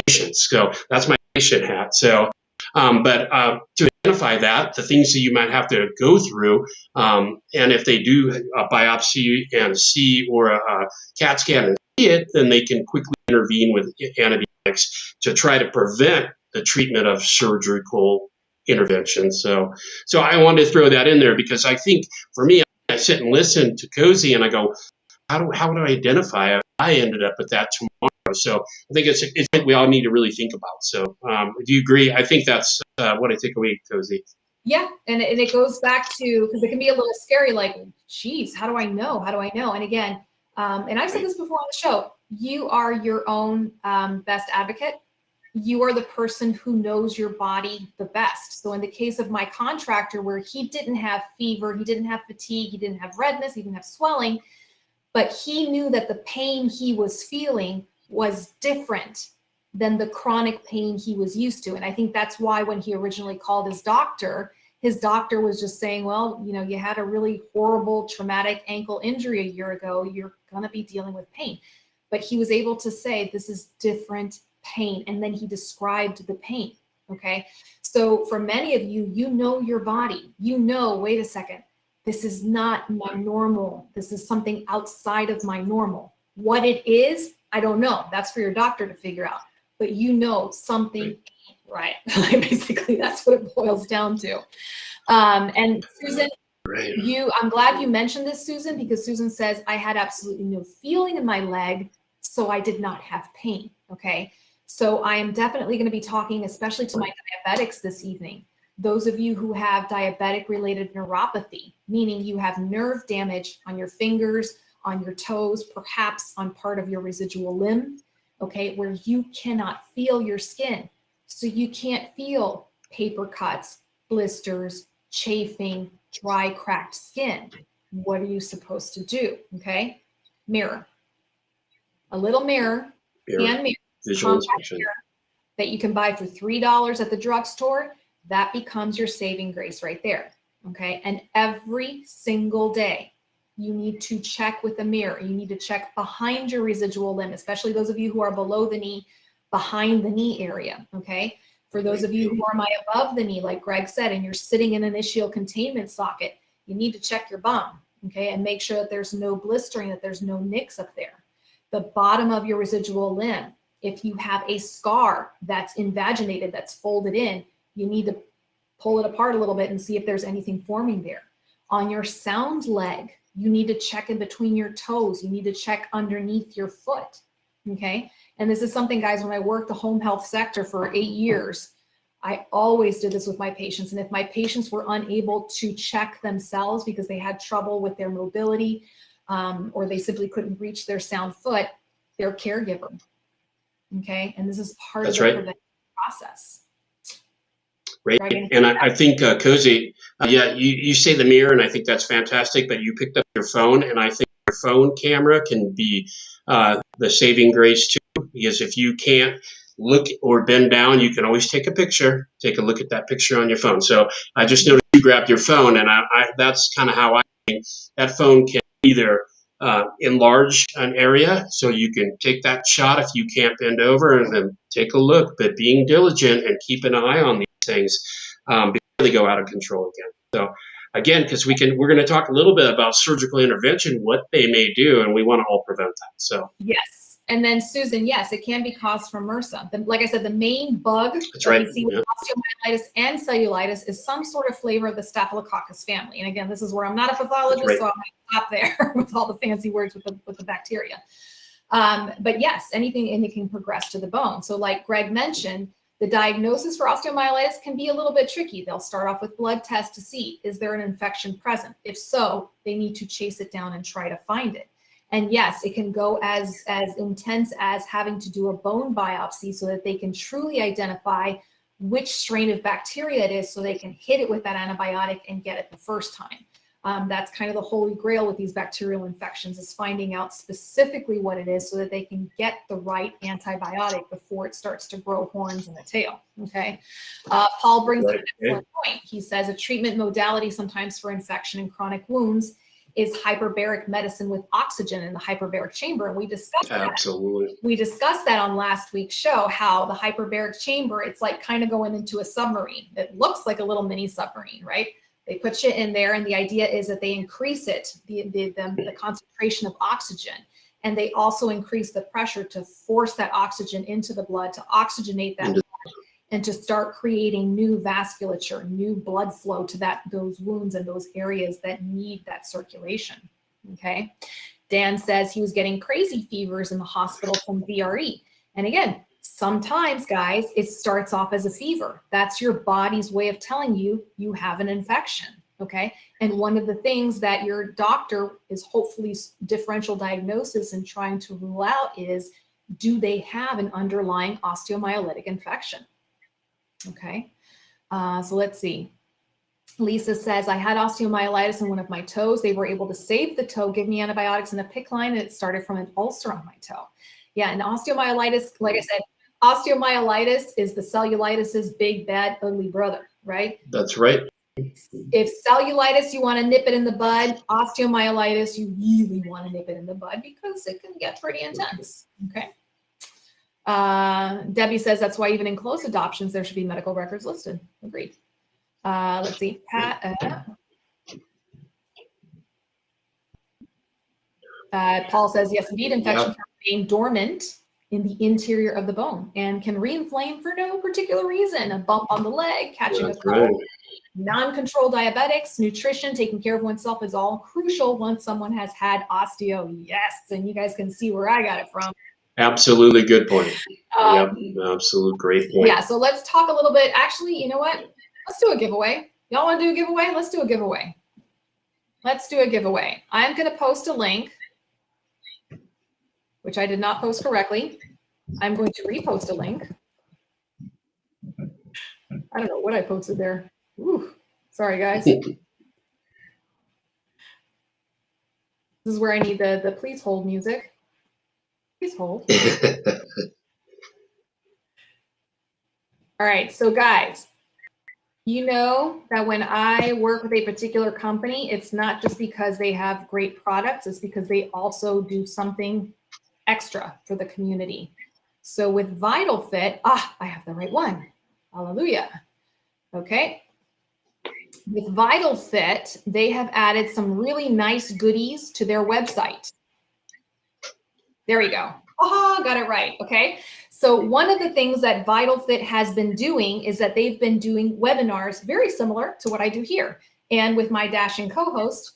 patients. So that's my patient hat. So, but to identify that, the things that you might have to go through, and if they do a biopsy and see, or a CAT scan and see it, then they can quickly intervene with antibiotics to try to prevent the treatment of surgical intervention. So I wanted to throw that in there because I think for me, I sit and listen to Cozy and I go, how do I identify if I ended up with that tomorrow? So I think it's something we all need to really think about. So do you agree? I think that's what I take away, Cozy. Yeah, and it goes back to, because it can be a little scary, like, geez, how do I know? How do I know? And again, and I've said this before on the show, you are your own best advocate. You are the person who knows your body the best. So in the case of my contractor, where he didn't have fever, he didn't have fatigue, he didn't have redness, he didn't have swelling, but he knew that the pain he was feeling was different than the chronic pain he was used to. And I think that's why when he originally called his doctor was just saying, well, you know, you had a really horrible traumatic ankle injury a year ago, you're going to be dealing with pain. But he was able to say, this is different pain. And then he described the pain. Okay. So for many of you, you know your body, you know, wait a second, this is not my normal. This is something outside of my normal. What it is, I don't know. That's for your doctor to figure out. But you know something, right? Basically, that's what it boils down to. And Susan, I'm glad you mentioned this, Susan, because Susan says, I had absolutely no feeling in my leg, so I did not have pain, okay? So I am definitely going to be talking, especially to my diabetics this evening. Those of you who have diabetic-related neuropathy, meaning you have nerve damage on your fingers, on your toes, perhaps on part of your residual limb, okay, where you cannot feel your skin. So you can't feel paper cuts, blisters, chafing, dry, cracked skin. What are you supposed to do, okay? Mirror. A little mirror, hand mirror, visual inspection, mirror that you can buy for $3 at the drugstore. That becomes your saving grace right there, okay? And every single day, you need to check with a mirror. You need to check behind your residual limb, especially those of you who are below the knee, behind the knee area, okay? For those of you who are above the knee, like Greg said, and you're sitting in an ischial containment socket, you need to check your bum, okay? And make sure that there's no blistering, that there's no nicks up there. The bottom of your residual limb, if you have a scar that's invaginated, that's folded in, you need to pull it apart a little bit and see if there's anything forming there. On your sound leg, you need to check in between your toes. You need to check underneath your foot, okay? And this is something, guys, when I worked the home health sector for 8 years, I always did this with my patients. And if my patients were unable to check themselves because they had trouble with their mobility, or they simply couldn't reach their sound foot, their caregiver, okay? And this is part of the prevention process. Right. And I think, Cozy, yeah, you say the mirror, and I think that's fantastic, but you picked up your phone, and I think your phone camera can be the saving grace too, because if you can't look or bend down, you can always take a picture, take a look at that picture on your phone. So I just noticed you grabbed your phone, and I that's kind of how I think that phone can either enlarge an area so you can take that shot if you can't bend over and then take a look, but being diligent and keep an eye on these things before they go out of control again. So again, because we're going to talk a little bit about surgical intervention, what they may do, and we want to all prevent that. So yes. And then Susan, yes, it can be caused from Mrsa. Like I said, the main bug that we see with osteomyelitis and cellulitis is some sort of flavor of the Staphylococcus family. And again, this is where I'm not a pathologist, so I'm going to stop there with all the fancy words with the bacteria. But yes, anything, and it can progress to the bone. So like Greg mentioned, the diagnosis for osteomyelitis can be a little bit tricky. They'll start off with blood tests to see, is there an infection present? If so, they need to chase it down and try to find it. And yes, it can go as intense as having to do a bone biopsy so that they can truly identify which strain of bacteria it is so they can hit it with that antibiotic and get it the first time. That's kind of the holy grail with these bacterial infections, is finding out specifically what it is so that they can get the right antibiotic before it starts to grow horns in the tail. Okay. Paul brings up an excellent point. He says a treatment modality sometimes for infection and chronic wounds is hyperbaric medicine with oxygen in the hyperbaric chamber. And we discussed Absolutely. We discussed that on last week's show, how the hyperbaric chamber, it's like kind of going into a submarine. It looks like a little mini submarine, right? They put you in there, and the idea is that they increase it, the concentration of oxygen, and they also increase the pressure to force that oxygen into the blood, to oxygenate that blood, and to start creating new vasculature, new blood flow to those wounds and those areas that need that circulation. Okay. Dan says he was getting crazy fevers in the hospital from VRE. And again, sometimes, guys, it starts off as a fever. That's your body's way of telling you you have an infection. Okay. And one of the things that your doctor is hopefully differential diagnosis and trying to rule out is, do they have an underlying osteomyelitic infection? Okay. So let's see. Lisa says, I had osteomyelitis in one of my toes. They were able to save the toe, give me antibiotics and a PICC line, and it started from an ulcer on my toe. Yeah, and osteomyelitis, like I said, osteomyelitis is the cellulitis's big, bad, ugly brother, right? That's right. If cellulitis, you want to nip it in the bud, osteomyelitis, you really want to nip it in the bud because it can get pretty intense, okay? Debbie says that's why even in closed adoptions, there should be medical records listed. Agreed. Let's see, Pat. Paul says, yes, indeed, infection can remain dormant in the interior of the bone and can re-inflame for no particular reason. A bump on the leg, catching a cold, non-controlled diabetics, nutrition, taking care of oneself is all crucial once someone has had osteo. Yes, and you guys can see where I got it from. Absolutely good point. Yep, absolute great point. Yeah, so let's talk a little bit. Actually, you know what? Let's do a giveaway. Y'all want to do a giveaway? Let's do a giveaway. Let's do a giveaway. I'm going to post a link, which I did not post correctly. I'm going to repost a link. I don't know what I posted there. Ooh, sorry, guys. This is where I need the please hold music. Please hold. All right, so guys, you know that when I work with a particular company, it's not just because they have great products, it's because they also do something extra for the community. So with VitalFit, I have the right one. Hallelujah. Okay. With VitalFit, they have added some really nice goodies to their website. There we go. Got it right. Okay. So one of the things that VitalFit has been doing is that they've been doing webinars very similar to what I do here and with my dashing co-host,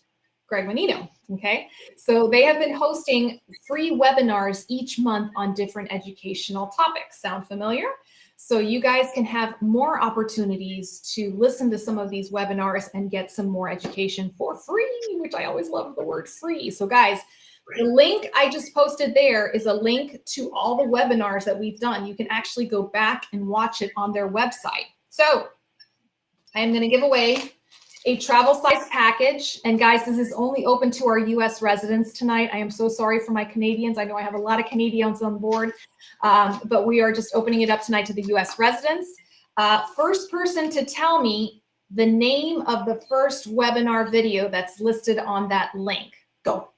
Greg Menino. Okay. So they have been hosting free webinars each month on different educational topics. Sound familiar? So you guys can have more opportunities to listen to some of these webinars and get some more education for free, which I always love the word free. So guys, the link I just posted there is a link to all the webinars that we've done. You can actually go back and watch it on their website. So I am going to give away a travel size package. And guys, this is only open to our US residents tonight. I am so sorry for my Canadians. I know I have a lot of Canadians on board, but we are just opening it up tonight to the US residents. First person to tell me the name of the first webinar video that's listed on that link. Go.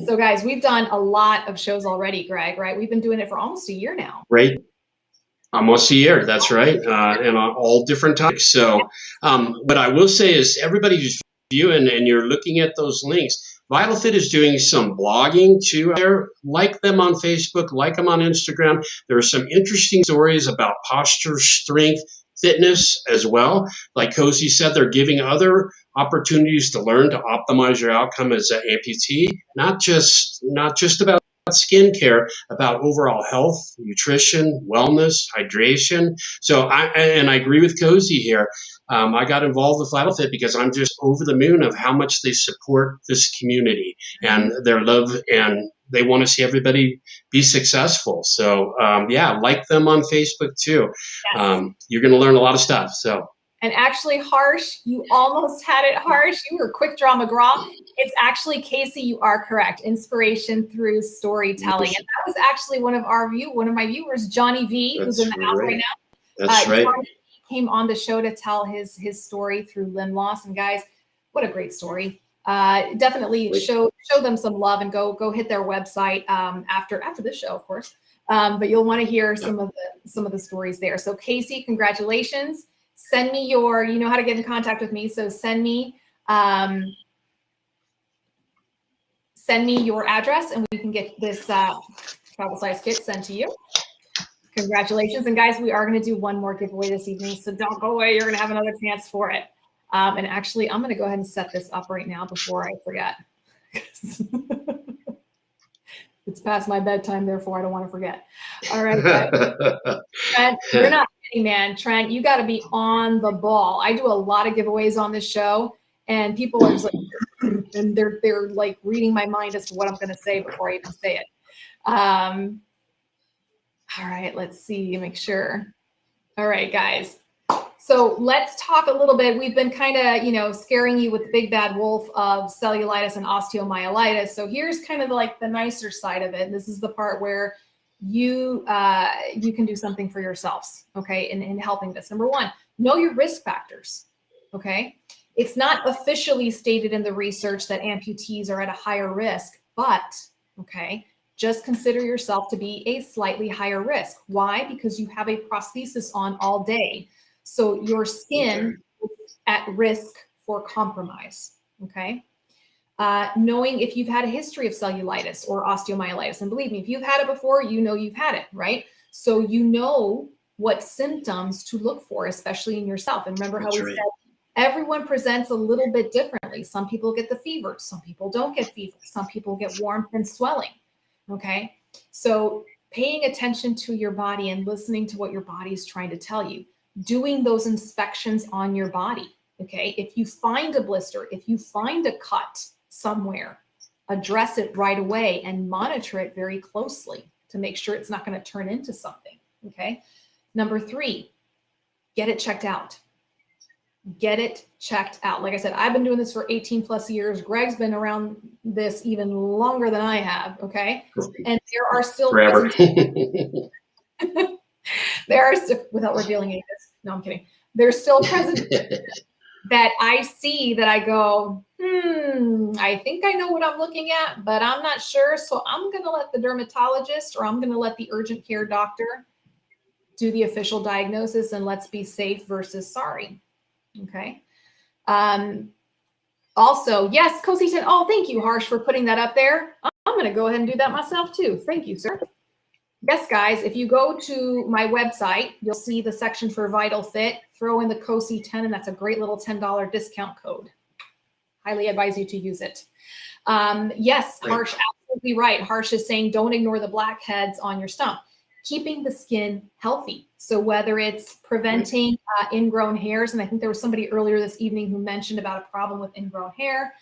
So guys, we've done a lot of shows already, Greg, right? We've been doing it for almost a year now. Right. Almost a year. That's right. And on all different topics. So what I will say is everybody who's viewing and you're looking at those links, VitalFit is doing some blogging too there. Like them on Facebook, like them on Instagram. There are some interesting stories about posture, strength, fitness as well. Like Cozy said, they're giving other opportunities to learn to optimize your outcome as an amputee, not just about skincare, about overall health, nutrition, wellness, hydration. So I agree with Cozy here. I got involved with VitalFit because I'm just over the moon of how much they support this community and their love, and they want to see everybody be successful. So like them on Facebook too. Yes. You're going to learn a lot of stuff. So. And actually, Harsh, you almost had it, Harsh. You were quick draw McGraw. It's actually, Casey, you are correct. Inspiration through storytelling. And that was actually one of my viewers, Johnny V, who's in the house right now. That's right. Johnny came on the show to tell his story through limb loss. And guys, what a great story. Definitely show them some love and go hit their website after this show, of course. But you'll want to hear some of the stories there. So Casey, congratulations. Send me you know how to get in contact with me. So send me your address and we can get this travel size kit sent to you. Congratulations. And guys, we are going to do one more giveaway this evening. So don't go away. You're going to have another chance for it. And actually, I'm going to go ahead and set this up right now before I forget. It's past my bedtime, therefore I don't want to forget. All right, Trent, you're not kidding, man. Trent, you got to be on the ball. I do a lot of giveaways on this show, and people are just like, and they're like reading my mind as to what I'm going to say before I even say it. All right, let's see, make sure. All right, guys. So let's talk a little bit. We've been kind of, scaring you with the big bad wolf of cellulitis and osteomyelitis. So here's kind of like the nicer side of it. This is the part where you can do something for yourselves, okay, in helping this. Number one, know your risk factors, okay? It's not officially stated in the research that amputees are at a higher risk, but, okay, just consider yourself to be a slightly higher risk. Why? Because you have a prosthesis on all day. So your skin is at risk for compromise, okay? Knowing if you've had a history of cellulitis or osteomyelitis, and believe me, if you've had it before, you know you've had it, right? So you know what symptoms to look for, especially in yourself. And remember how we said everyone presents a little bit differently. Some people get the fever, some people don't get fever, some people get warmth and swelling, okay? So paying attention to your body and listening to what your body is trying to tell you. Doing those inspections on your body, okay? If you find a blister, if you find a cut somewhere, address it right away and monitor it very closely to make sure it's not going to turn into something, okay? Number 3, get it checked out. Get it checked out. Like I said, I've been doing this for 18 plus years. Greg's been around this even longer than I have, okay? And there are still forever. There are still, without revealing any of this, no, I'm kidding. There's still present that I see that I go, I think I know what I'm looking at, but I'm not sure. So I'm going to let the dermatologist or I'm going to let the urgent care doctor do the official diagnosis, and let's be safe versus sorry. Okay. Also, yes, Cosita. Oh, thank you, Harsh, for putting that up there. I'm going to go ahead and do that myself too. Thank you, sir. Yes, guys, if you go to my website, you'll see the section for Vital Fit. Throw in the COSI10, and that's a great little $10 discount code. Highly advise you to use it. Yes, Harsh, absolutely right. Harsh is saying don't ignore the blackheads on your stump. Keeping the skin healthy. So whether it's preventing ingrown hairs, and I think there was somebody earlier this evening who mentioned about a problem with ingrown hair,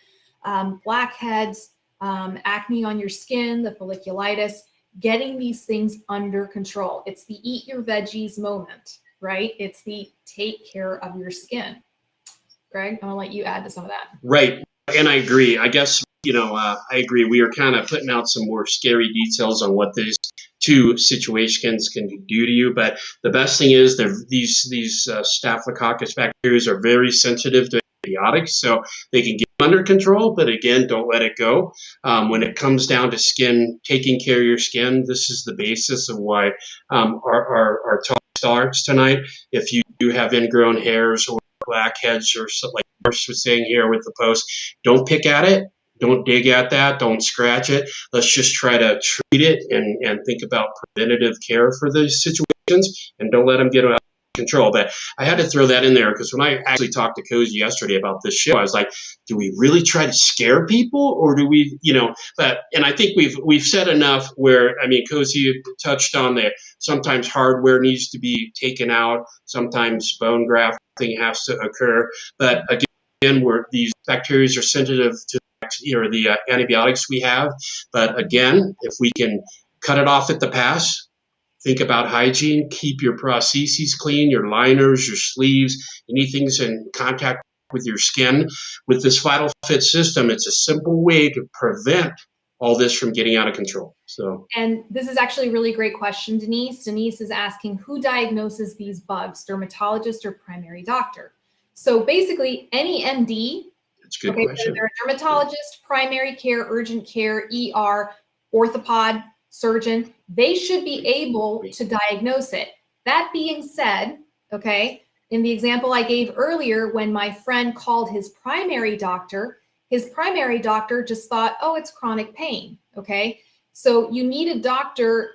blackheads, acne on your skin, the folliculitis, getting these things under control. It's the eat your veggies moment, right? It's the take care of your skin. Greg, I'm gonna let you add to some of that. Right, and I agree. I guess, I agree. We are kind of putting out some more scary details on what these two situations can do to you. But the best thing is that these Staphylococcus bacteria are very sensitive to antibiotics, so they can get under control. But again, don't let it go. When it comes down to skin, taking care of your skin, this is the basis of why our talk starts tonight. If you do have ingrown hairs or blackheads or something like Marsh was saying here with the post, don't pick at it. Don't dig at that. Don't scratch it. Let's just try to treat it and think about preventative care for these situations, and don't let them get out of control. But I had to throw that in there because when I actually talked to Cozy yesterday about this show, I was like, do we really try to scare people, or do we, and I think we've said enough where, Cozy touched on that sometimes hardware needs to be taken out, sometimes bone grafting has to occur. But again, these bacteria are sensitive to the antibiotics we have. But again, if we can cut it off at the pass, think about hygiene. Keep your prostheses clean, your liners, your sleeves, anything's in contact with your skin. With this Vital Fit system, it's a simple way to prevent all this from getting out of control. So, and this is actually a really great question, Denise. Denise is asking, who diagnoses these bugs, dermatologist or primary doctor? So basically, any MD, it's a good question. They're a dermatologist, primary care, urgent care, ER, orthopod, surgeon, they should be able to diagnose it. That being said, okay, in the example I gave earlier, when my friend called his primary doctor just thought, oh, it's chronic pain, okay? So you need a doctor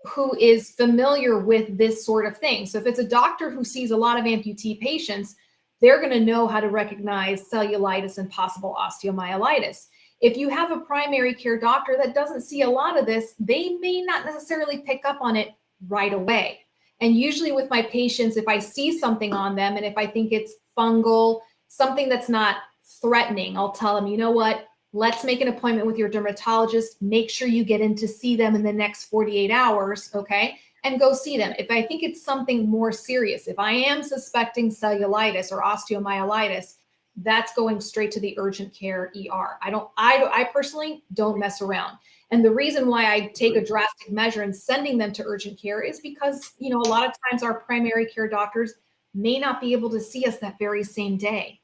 who is familiar with this sort of thing. So if it's a doctor who sees a lot of amputee patients, they're going to know how to recognize cellulitis and possible osteomyelitis. If you have a primary care doctor that doesn't see a lot of this, they may not necessarily pick up on it right away. And usually with my patients, if I see something on them and if I think it's fungal, something that's not threatening, I'll tell them, you know what, let's make an appointment with your dermatologist. Make sure you get in to see them in the next 48 hours, okay? And go see them. If I think it's something more serious, if I am suspecting cellulitis or osteomyelitis, that's going straight to the urgent care ER. I personally don't mess around. And the reason why I take a drastic measure in sending them to urgent care is because, you know, a lot of times our primary care doctors may not be able to see us that very same day.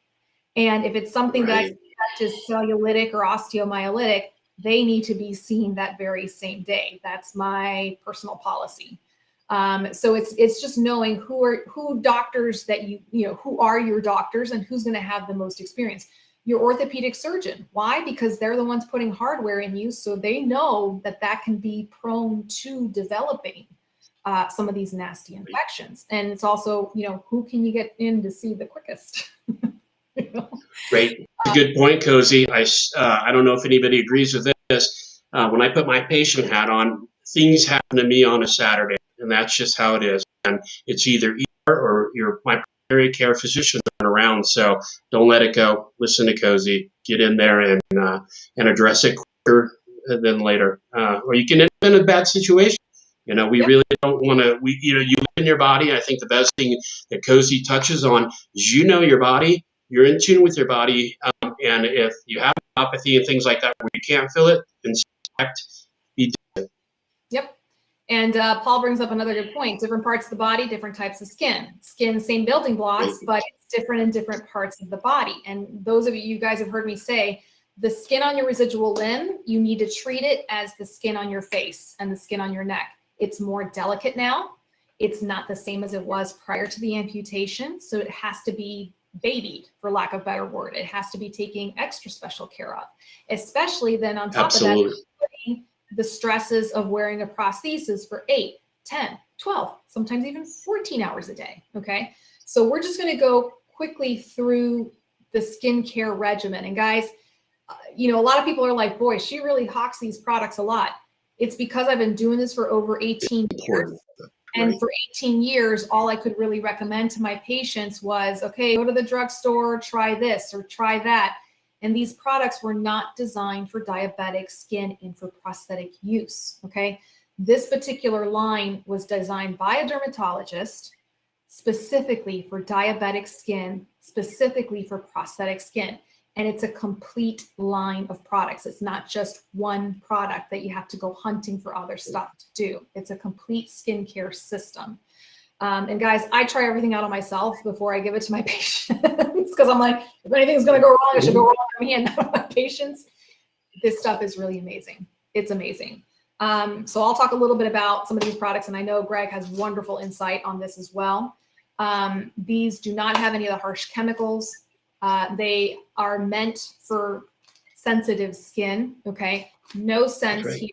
And if it's something that I suspect is cellulitic or osteomyelitic, they need to be seen that very same day. That's my personal policy. So it's just knowing who doctors that who are your doctors and who's going to have the most experience. Your orthopedic surgeon. Why? Because they're the ones putting hardware in you, so they know that can be prone to developing some of these nasty infections. And it's also, who can you get in to see the quickest? Great. Good point, Cozy. I don't know if anybody agrees with this. When I put my patient hat on, things happen to me on a Saturday, and that's just how it is. And it's either ER or my primary care physician around. So don't let it go. Listen to Cozy. Get in there and address it quicker than later. Or you can end up in a bad situation. We really don't want to. You live in your body. I think the best thing that Cozy touches on is your body. You're in tune with your body, and if you have neuropathy and things like that where you can't feel it, inspect, be done. Yep. And Paul brings up another good point. Different parts of the body, different types of skin. Skin, same building blocks, but it's different in different parts of the body. And those of you guys have heard me say, the skin on your residual limb, you need to treat it as the skin on your face and the skin on your neck. It's more delicate now. It's not the same as it was prior to the amputation. So it has to be babied, for lack of a better word. It has to be taking extra special care of, especially then on top of that, the stresses of wearing a prosthesis for 8, 10, 12, sometimes even 14 hours a day, okay? So we're just gonna go quickly through the skincare regimen. And guys, a lot of people are like, boy, she really hawks these products a lot. It's because I've been doing this for over 18 years. And for 18 years, all I could really recommend to my patients was, okay, go to the drugstore, try this or try that. And these products were not designed for diabetic skin and for prosthetic use, okay? This particular line was designed by a dermatologist specifically for diabetic skin, specifically for prosthetic skin. And it's a complete line of products. It's not just one product that you have to go hunting for other stuff to do. It's a complete skincare system. And guys, I try everything out on myself before I give it to my patients because I'm like, if anything's going to go wrong, it should go wrong on me and not on my patients. This stuff is really amazing. It's amazing. So I'll talk a little bit about some of these products, and I know Greg has wonderful insight on this as well. These do not have any of the harsh chemicals. They are meant for sensitive skin, okay? No scents here.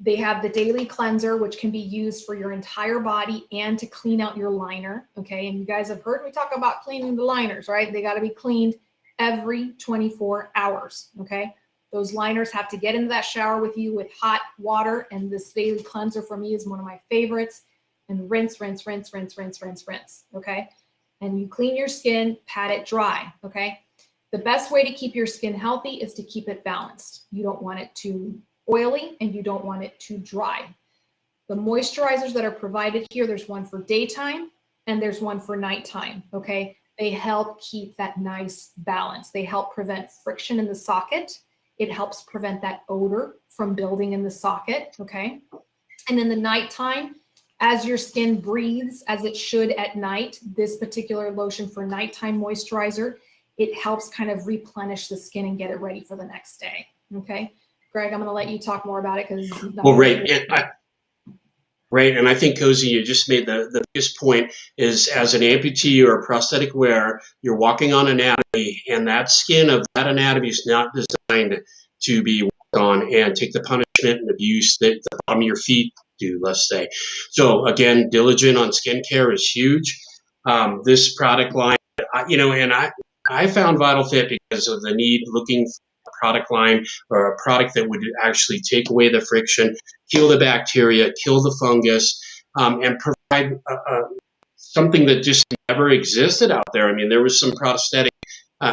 They have the daily cleanser, which can be used for your entire body and to clean out your liner, okay? And you guys have heard me talk about cleaning the liners, right? They got to be cleaned every 24 hours, okay? Those liners have to get into that shower with you with hot water, and this daily cleanser for me is one of my favorites. And rinse, rinse, rinse, rinse, rinse, rinse, rinse, okay? And you clean your skin, pat it dry, okay? The best way to keep your skin healthy is to keep it balanced. You don't want it too oily and you don't want it too dry. The moisturizers that are provided here, there's one for daytime and there's one for nighttime, okay? They help keep that nice balance. They help prevent friction in the socket. It helps prevent that odor from building in the socket, okay? And in the nighttime, as your skin breathes, as it should at night, this particular lotion for nighttime moisturizer, it helps kind of replenish the skin and get it ready for the next day, okay? Greg, I'm gonna let you talk more about it because— Well, right, and I think, Cozy, you just made the biggest point is as an amputee or a prosthetic wearer, you're walking on anatomy, and that skin of that anatomy is not designed to be worked on and take the punishment and abuse that the bottom of your feet do, let's say. So again, diligent on skincare is huge. This product line, and I found Vital Fit because of the need looking for a product line or a product that would actually take away the friction, kill the bacteria, kill the fungus, and provide something that just never existed out there. I mean, there was some prosthetic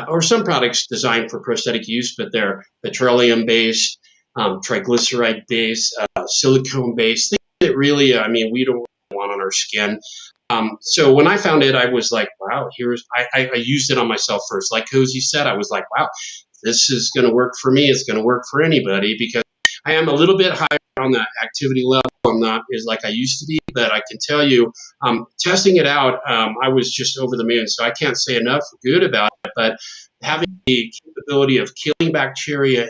or some products designed for prosthetic use, but they're petroleum-based, triglyceride-based, silicone-based, things that really, we don't want on our skin. So when I found it, I was like, wow, I used it on myself first. Like Cozy said, I was like, wow, this is going to work for me. It's going to work for anybody because I am a little bit higher on the activity level. I'm not as like I used to be, but I can tell you, testing it out, I was just over the moon. So I can't say enough good about it, but having the capability of killing bacteria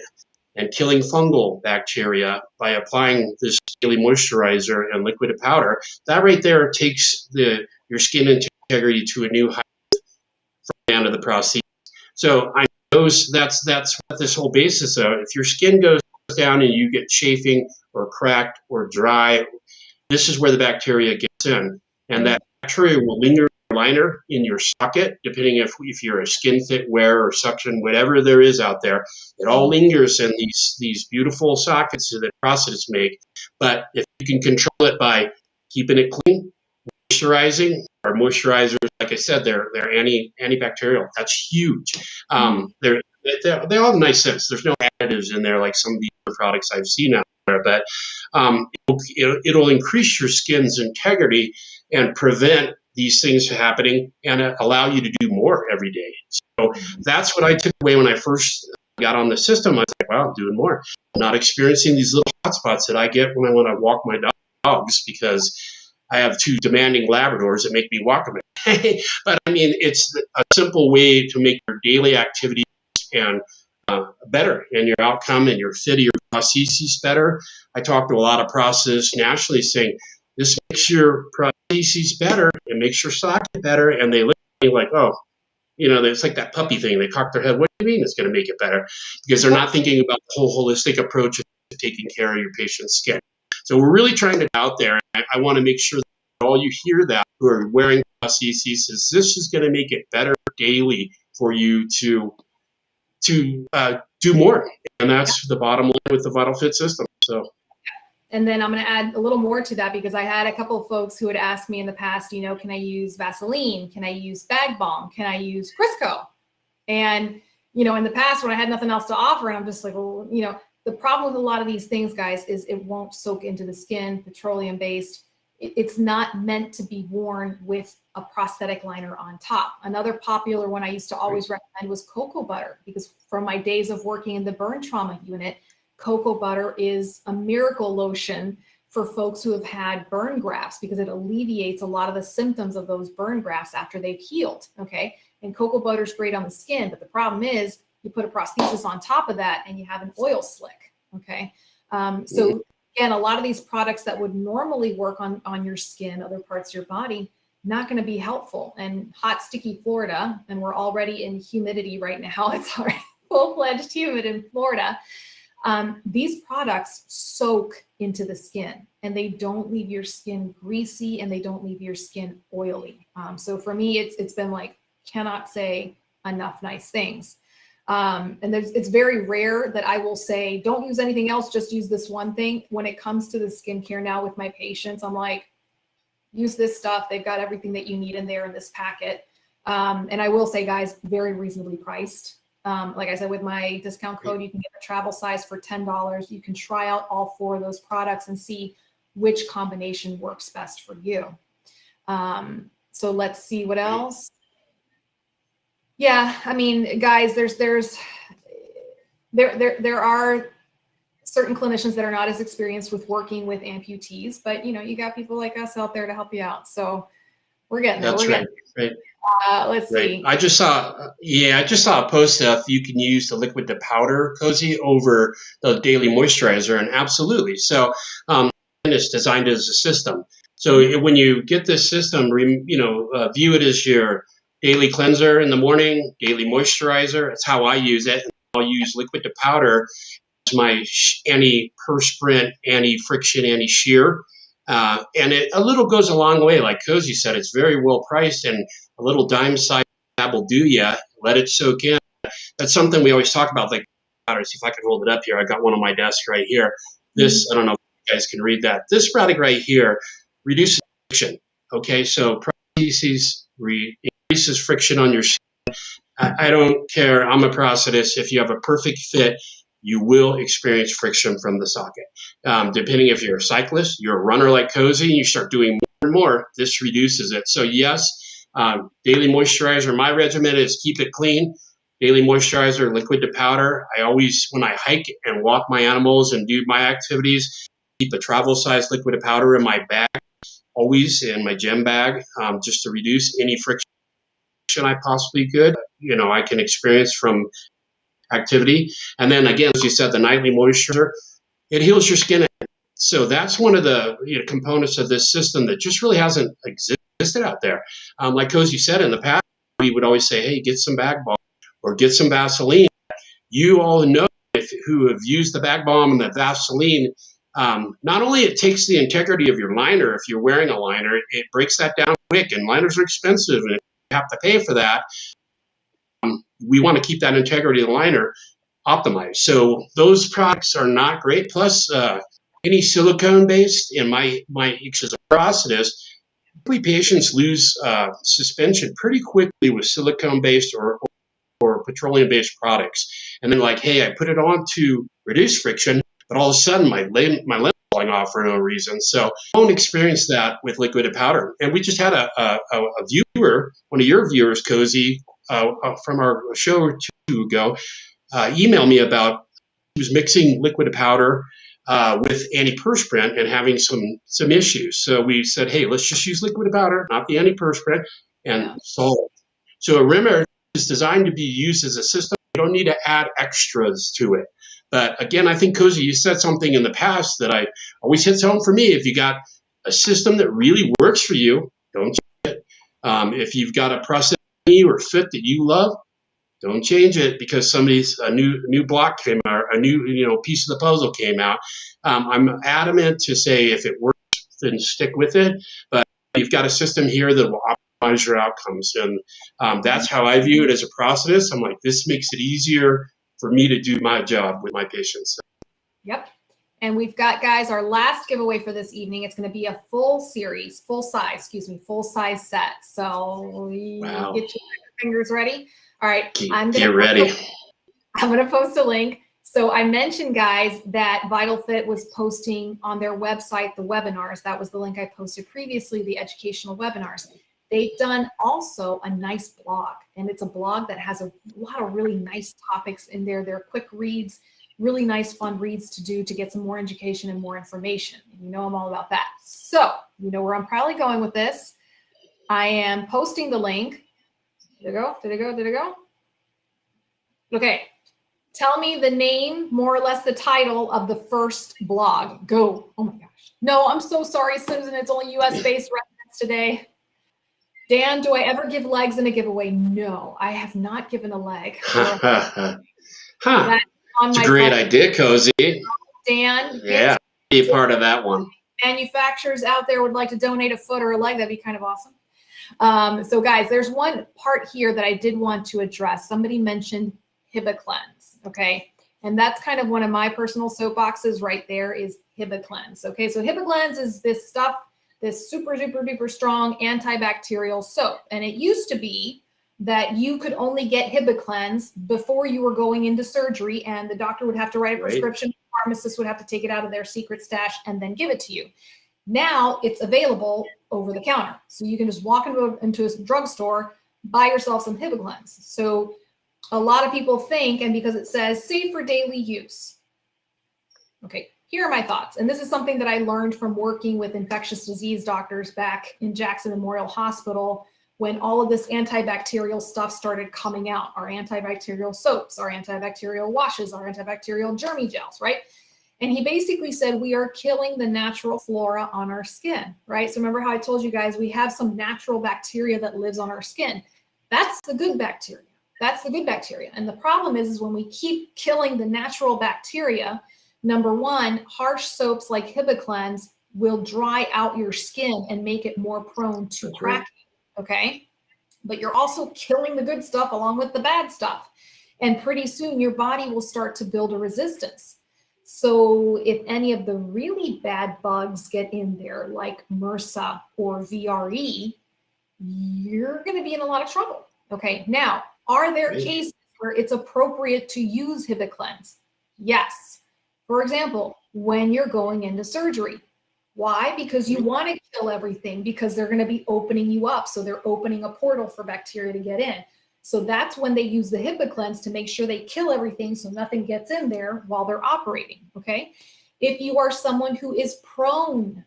and killing fungal bacteria by applying this daily moisturizer and liquid powder, that right there takes your skin integrity to a new height from the end of the process. So I know that's what this whole basis of. If your skin goes down and you get chafing or cracked or dry, this is where the bacteria gets in, and that bacteria will linger liner in your socket, depending if you're a skin fit wear or suction, whatever there is out there, it all lingers in these beautiful sockets that prosthetists make. But if you can control it by keeping it clean, moisturizing, our moisturizers, like I said, they're antibacterial. That's huge. They all have nice scents. There's no additives in there like some of the other products I've seen out there, but it'll increase your skin's integrity and prevent these things happening and allow you to do more every day. So that's what I took away when I first got on the system. I was like, wow, I'm doing more. I'm not experiencing these little hot spots that I get when I want to walk my dogs because I have two demanding Labradors that make me walk them. But I mean, it's a simple way to make your daily activities and better and your outcome and your fit of your prostheses better. I talk to a lot of prosthetists nationally saying, this makes your prostheses better, it makes your socket better, and they look at me like, oh, it's like that puppy thing. They cock their head. What do you mean it's going to make it better? Because they're not thinking about the whole holistic approach to taking care of your patient's skin. So we're really trying to get out there. I want to make sure that all you hear that who are wearing prostheses is this is going to make it better daily for you to do more. And that's the bottom line with the Vital Fit system. So. And then I'm going to add a little more to that because I had a couple of folks who had asked me in the past, can I use Vaseline? Can I use Bag Balm? Can I use Crisco? And, in the past when I had nothing else to offer, and I'm just like, well, the problem with a lot of these things, guys, is it won't soak into the skin, petroleum-based. It's not meant to be worn with a prosthetic liner on top. Another popular one I used to always recommend was cocoa butter because from my days of working in the burn trauma unit, cocoa butter is a miracle lotion for folks who have had burn grafts because it alleviates a lot of the symptoms of those burn grafts after they've healed, okay? And cocoa butter is great on the skin, but the problem is you put a prosthesis on top of that and you have an oil slick, okay? So again, a lot of these products that would normally work on your skin, other parts of your body, not going to be helpful. And hot, sticky Florida, and we're already in humidity right now. It's already full-fledged humid in Florida. These products soak into the skin and they don't leave your skin greasy and they don't leave your skin oily. So for me, it's been like, cannot say enough nice things. And it's very rare that I will say, don't use anything else, just use this one thing. When it comes to the skincare now with my patients, I'm like, use this stuff. They've got everything that you need in there in this packet. And I will say, guys, very reasonably priced. Like I said, with my discount code, you can get the travel size for $10. You can try out all 4 of those products and see which combination works best for you. So let's see what else. Yeah, I mean, guys, there are certain clinicians that are not as experienced with working with amputees, but you got people like us out there to help you out. So we're getting there. That's right. Right. Let's see. I just saw a post if you can use the liquid to powder cozy over the daily moisturizer, and absolutely. So it's designed as a system. So when you get this system, view it as your daily cleanser in the morning, daily moisturizer. That's how I use it. I'll use liquid to powder as my anti-perspirant, anti-friction, anti-shear. And it a little goes a long way. Like Cozy said, it's very well priced, and a little dime size tab will do ya. Let it soak in. That's something we always talk about. Like, see if I can hold it up here. I got one on my desk right here. This, I don't know if you guys can read that. This product right here reduces friction. Okay, so prostheses increases friction on your skin. I don't care. I'm a prosthetist. If you have a perfect fit, you will experience friction from the socket. Depending if you're a cyclist, you're a runner like Cozy, and you start doing more and more, this reduces it. So yes, daily moisturizer, my regimen is keep it clean. Daily moisturizer, liquid to powder. I always, when I hike and walk my animals and do my activities, keep a travel size liquid to powder in my bag, always in my gym bag, just to reduce any friction I possibly could, I can experience from activity. And then again, as you said, the nightly moisturizer, it heals your skin. So that's one of the components of this system that just really hasn't existed out there. Like Cozy said, in the past, we would always say, hey, get some bag balm or get some Vaseline. You all know who have used the bag balm and the Vaseline, not only it takes the integrity of your liner, if you're wearing a liner, it breaks that down quick, and liners are expensive and you have to pay for that. We want to keep that integrity of the liner optimized. So those products are not great. Plus, any silicone based, in my as a prosthetist, patients lose suspension pretty quickly with silicone based or petroleum based products. And then like, hey, I put it on to reduce friction, but all of a sudden my limb falling off for no reason. So I don't experience that with liquid to powder. And we just had a viewer, one of your viewers, Cozy, from our show or 2 ago, email me about he was mixing liquid to powder with antiperspirant and having some issues. So we said, hey, let's just use liquid to powder, not the antiperspirant, and solve. So a rimmer is designed to be used as a system. You don't need to add extras to it. But again, I think, Cozy, you said something in the past that I always hits home for me. If you got a system that really works for you, don't change it. If you've got a prosthetic or fit that you love, don't change it because a new block came out, a new piece of the puzzle came out. I'm adamant to say if it works, then stick with it. But you've got a system here that will optimize your outcomes, and that's how I view it as a prosthetist. I'm like, this makes it easier for me to do my job with my patients. Yep. And we've got, guys, our last giveaway for this evening. It's going to be a full size set. So wow. Get your fingers ready. All right. Get ready. I'm going to post a link. So I mentioned, guys, that VitalFit was posting on their website the webinars. That was the link I posted previously, the educational webinars. They've done also a nice blog, and it's a blog that has a lot of really nice topics in there. They're quick reads, really nice, fun reads to do to get some more education and more information. You know I'm all about that. So you know where I'm probably going with this. I am posting the link. Did it go? Okay. Tell me the name, more or less the title of the first blog. Go. Oh my gosh. No, I'm so sorry, Susan. It's only US-based residents today. Dan, do I ever give legs in a giveaway? No, I have not given a leg. That's a great idea, Cozy. Dan, yeah, be a part of that one. Manufacturers out there would like to donate a foot or a leg. That'd be kind of awesome. So guys, there's one part here that I did want to address. Somebody mentioned HibaCleanse, okay? And that's kind of one of my personal soapboxes right there is HibaCleanse, okay? So HibaCleanse is this stuff, this super, super duper strong antibacterial soap. And it used to be that you could only get Hibiclens before you were going into surgery, and the doctor would have to write a prescription. The pharmacist would have to take it out of their secret stash and then give it to you. Now it's available over the counter. So you can just walk into a drugstore, buy yourself some Hibiclens. So a lot of people think, and because it says safe for daily use. Okay, here are my thoughts. And this is something that I learned from working with infectious disease doctors back in Jackson Memorial Hospital when all of this antibacterial stuff started coming out, our antibacterial soaps, our antibacterial washes, our antibacterial germy gels, right? And he basically said, we are killing the natural flora on our skin, right? So remember how I told you guys, we have some natural bacteria that lives on our skin. That's the good bacteria. That's the good bacteria. And the problem is when we keep killing the natural bacteria, number one, harsh soaps like Hibiclens will dry out your skin and make it more prone to cracking, okay? But you're also killing the good stuff along with the bad stuff. And pretty soon your body will start to build a resistance. So if any of the really bad bugs get in there, like Mrsa or VRE, you're going to be in a lot of trouble. Okay. Now, are there cases where it's appropriate to use Hibiclens? Yes. For example, when you're going into surgery. Why? Because you want to kill everything, because they're going to be opening you up. So they're opening a portal for bacteria to get in. So that's when they use the Hibiclens to make sure they kill everything so nothing gets in there while they're operating, okay? If you are someone who is prone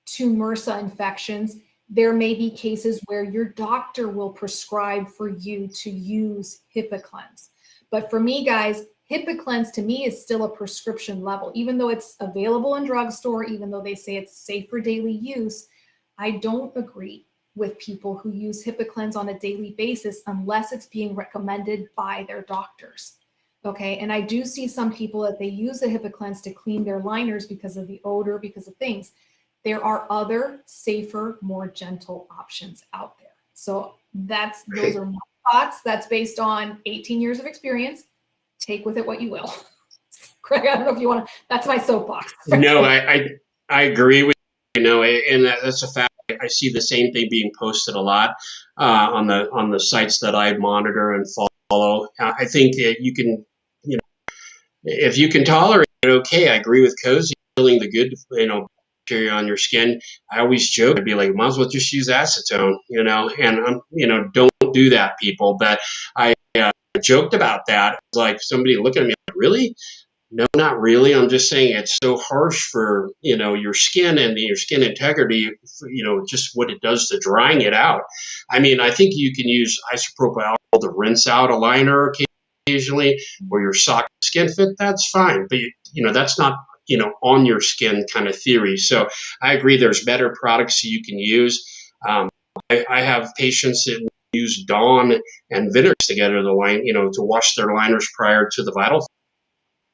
to Mrsa infections, there may be cases where your doctor will prescribe for you to use Hibiclens. But for me, guys, Hibiclens to me is still a prescription level. Even though it's available in drugstore, even though they say it's safe for daily use, I don't agree with people who use Hibiclens on a daily basis unless it's being recommended by their doctors. Okay, and I do see some people that they use the Hibiclens to clean their liners because of the odor, because of things. There are other safer, more gentle options out there. So those are my thoughts. That's based on 18 years of experience. Take with it what you will. Craig, I don't know if you want to, that's my soapbox. No, I agree with you, and that's a fact. I see the same thing being posted a lot on the sites that I monitor and follow. I think that you can, if you can tolerate it, okay. I agree with Cozy, killing the good, bacteria on your skin. I always joke, I'd be like, might as well just use acetone, and don't do that, people. But I joked about that. It's like somebody looking at me, like, really? No, not really. I'm just saying it's so harsh for, your skin and your skin integrity, just what it does to drying it out. I mean, I think you can use isopropyl alcohol to rinse out a liner occasionally, or your sock skin fit. That's fine. But, that's not, on your skin kind of theory. So I agree there's better products you can use. I have patients that use Dawn and vinegar together to wash their liners prior to the Vital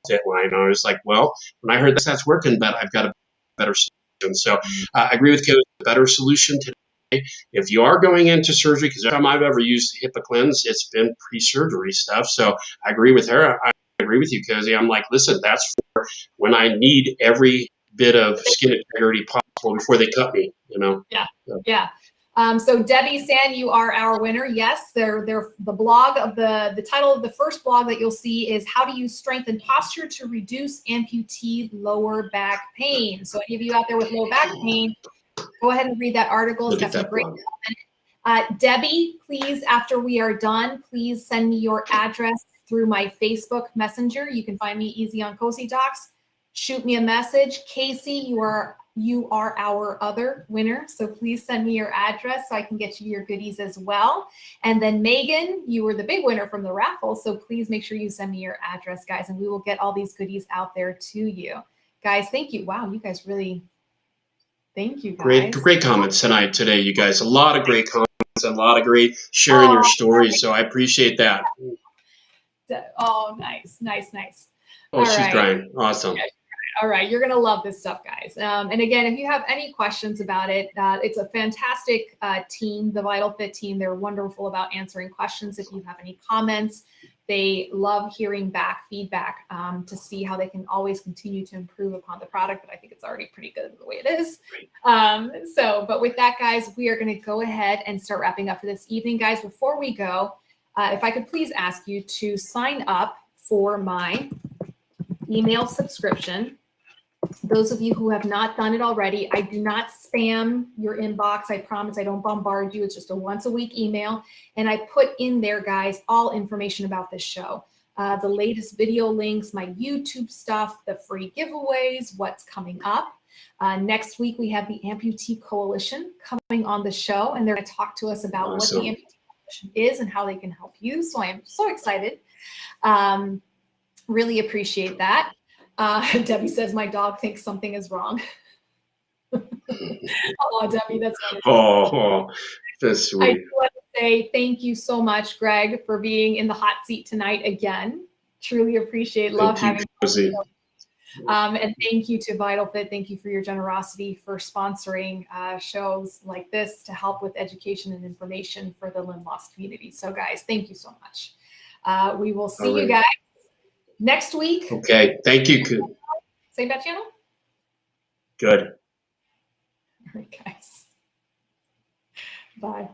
Fit line. I was like, well, when I heard that's working, but I've got a better solution. So I agree with Cozy, the better solution today. If you are going into surgery, because every time I've ever used Hibiclens, it's been pre-surgery stuff. So I agree with her. I agree with you, Cozy. I'm like, listen, that's for when I need every bit of skin integrity possible before they cut me, Yeah, yeah. So Debbie San, you are our winner. Yes, the blog of the title of the first blog that you'll see is How to Use Strength and Posture to Reduce Amputee Lower Back Pain. So any of you out there with low back pain, go ahead and read that article. It's got some great comments. Debbie, please, after we are done, please send me your address through my Facebook Messenger. You can find me easy on Cozy Docs. Shoot me a message. Casey, you are our other winner. So please send me your address so I can get you your goodies as well. And then Megan, you were the big winner from the raffle. So please make sure you send me your address, guys, and we will get all these goodies out there to you. Guys, thank you. Wow, you guys really, thank you, guys. Great comments today, you guys. A lot of great comments, a lot of great sharing your stories. So I appreciate that. Oh, nice. Oh, all she's right. Crying. Awesome. Yeah. All right, you're going to love this stuff, guys. And again, if you have any questions about it, it's a fantastic team, the Vital Fit team. They're wonderful about answering questions. If you have any comments, they love hearing back feedback to see how they can always continue to improve upon the product. But I think it's already pretty good the way it is. But with that, guys, we are going to go ahead and start wrapping up for this evening. Guys, before we go, if I could please ask you to sign up for my email subscription. Those of you who have not done it already, I do not spam your inbox. I promise I don't bombard you. It's just a once a week email. And I put in there, guys, all information about this show. The latest video links, my YouTube stuff, the free giveaways, what's coming up. Next week, we have the Amputee Coalition coming on the show, and they're going to talk to us about what the Amputee Coalition is and how they can help you. So I am so excited. Really appreciate that. Debbie says my dog thinks something is wrong. Oh, Debbie, that's wonderful. Oh, that's sweet. I do want to say thank you so much, Greg, for being in the hot seat tonight again. Truly appreciate, love having you. And thank you to VitalFit. Thank you for your generosity for sponsoring shows like this to help with education and information for the limb loss community. So, guys, thank you so much. We will see you guys next week. Okay. Thank you. Same bat channel? Good. All right, guys. Bye.